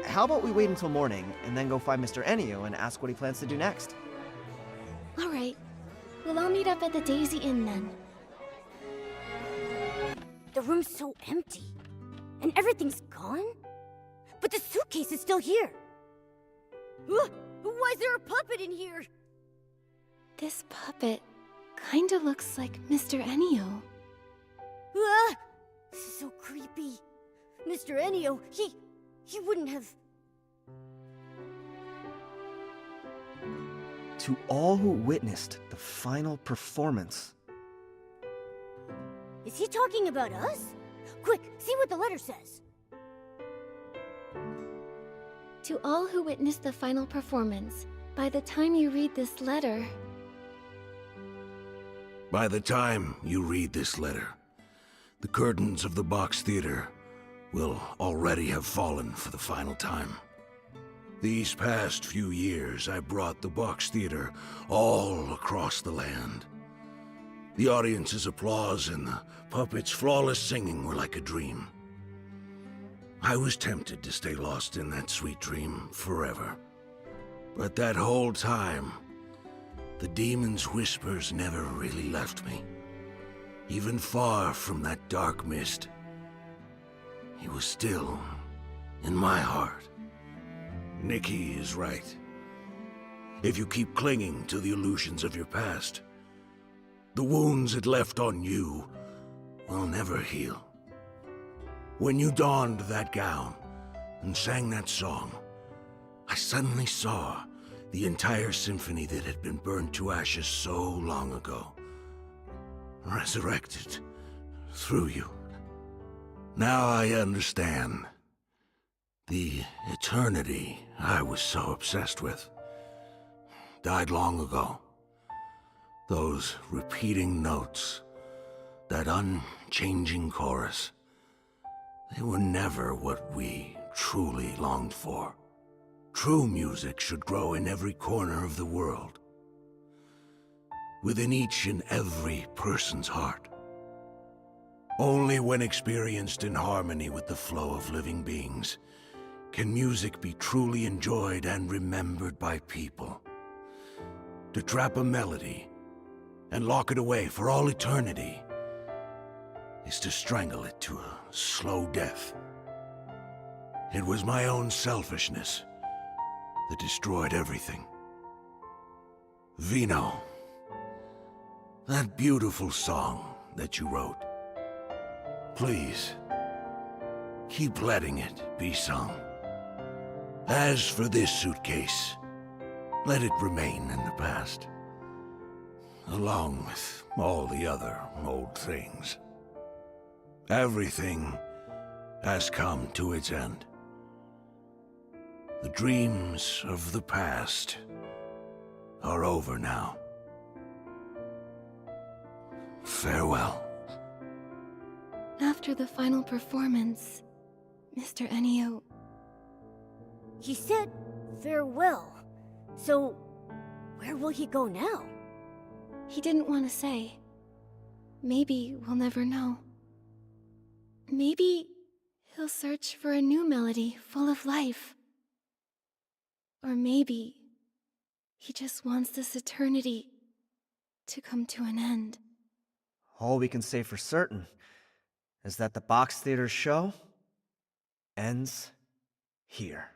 How about we wait until morning, and then go find Mr. Ennio and ask what he plans to do next? All right. Well, I'll meet up at the Daisy Inn then. The room's so empty. And everything's gone? But the suitcase is still here. Why is there a puppet in here? This puppet kinda looks like Mr. Ennio. This is so creepy. Mr. Ennio, he wouldn't have... To all who witnessed the final performance. Is he talking about us? Quick, see what the letter says. To all who witnessed the final performance, by the time you read this letter... By the time you read this letter, the curtains of the box theater will already have fallen for the final time. These past few years, I brought the box theater all across the land. The audience's applause and the puppets' flawless singing were like a dream. I was tempted to stay lost in that sweet dream forever. But that whole time, the demon's whispers never really left me. Even far from that dark mist, he was still in my heart. Nikki is right. If you keep clinging to the illusions of your past, the wounds it left on you will never heal. When you donned that gown and sang that song, I suddenly saw the entire symphony that had been burned to ashes so long ago, resurrected through you. Now I understand. The eternity I was so obsessed with died long ago. Those repeating notes, that unchanging chorus, they were never what we truly longed for. True music should grow in every corner of the world, within each and every person's heart. Only when experienced in harmony with the flow of living beings can music be truly enjoyed and remembered by people. To trap a melody and lock it away for all eternity is to strangle it to a slow death. It was my own selfishness that destroyed everything. Vino, that beautiful song that you wrote, please, keep letting it be sung. As for this suitcase, let it remain in the past, along with all the other old things. Everything has come to its end. The dreams of the past are over now. Farewell. After the final performance, Mr. Ennio... He said farewell. So, where will he go now? He didn't want to say. Maybe we'll never know. Maybe he'll search for a new melody full of life. Or maybe he just wants this eternity to come to an end. All we can say for certain is that the Box Theater show ends here.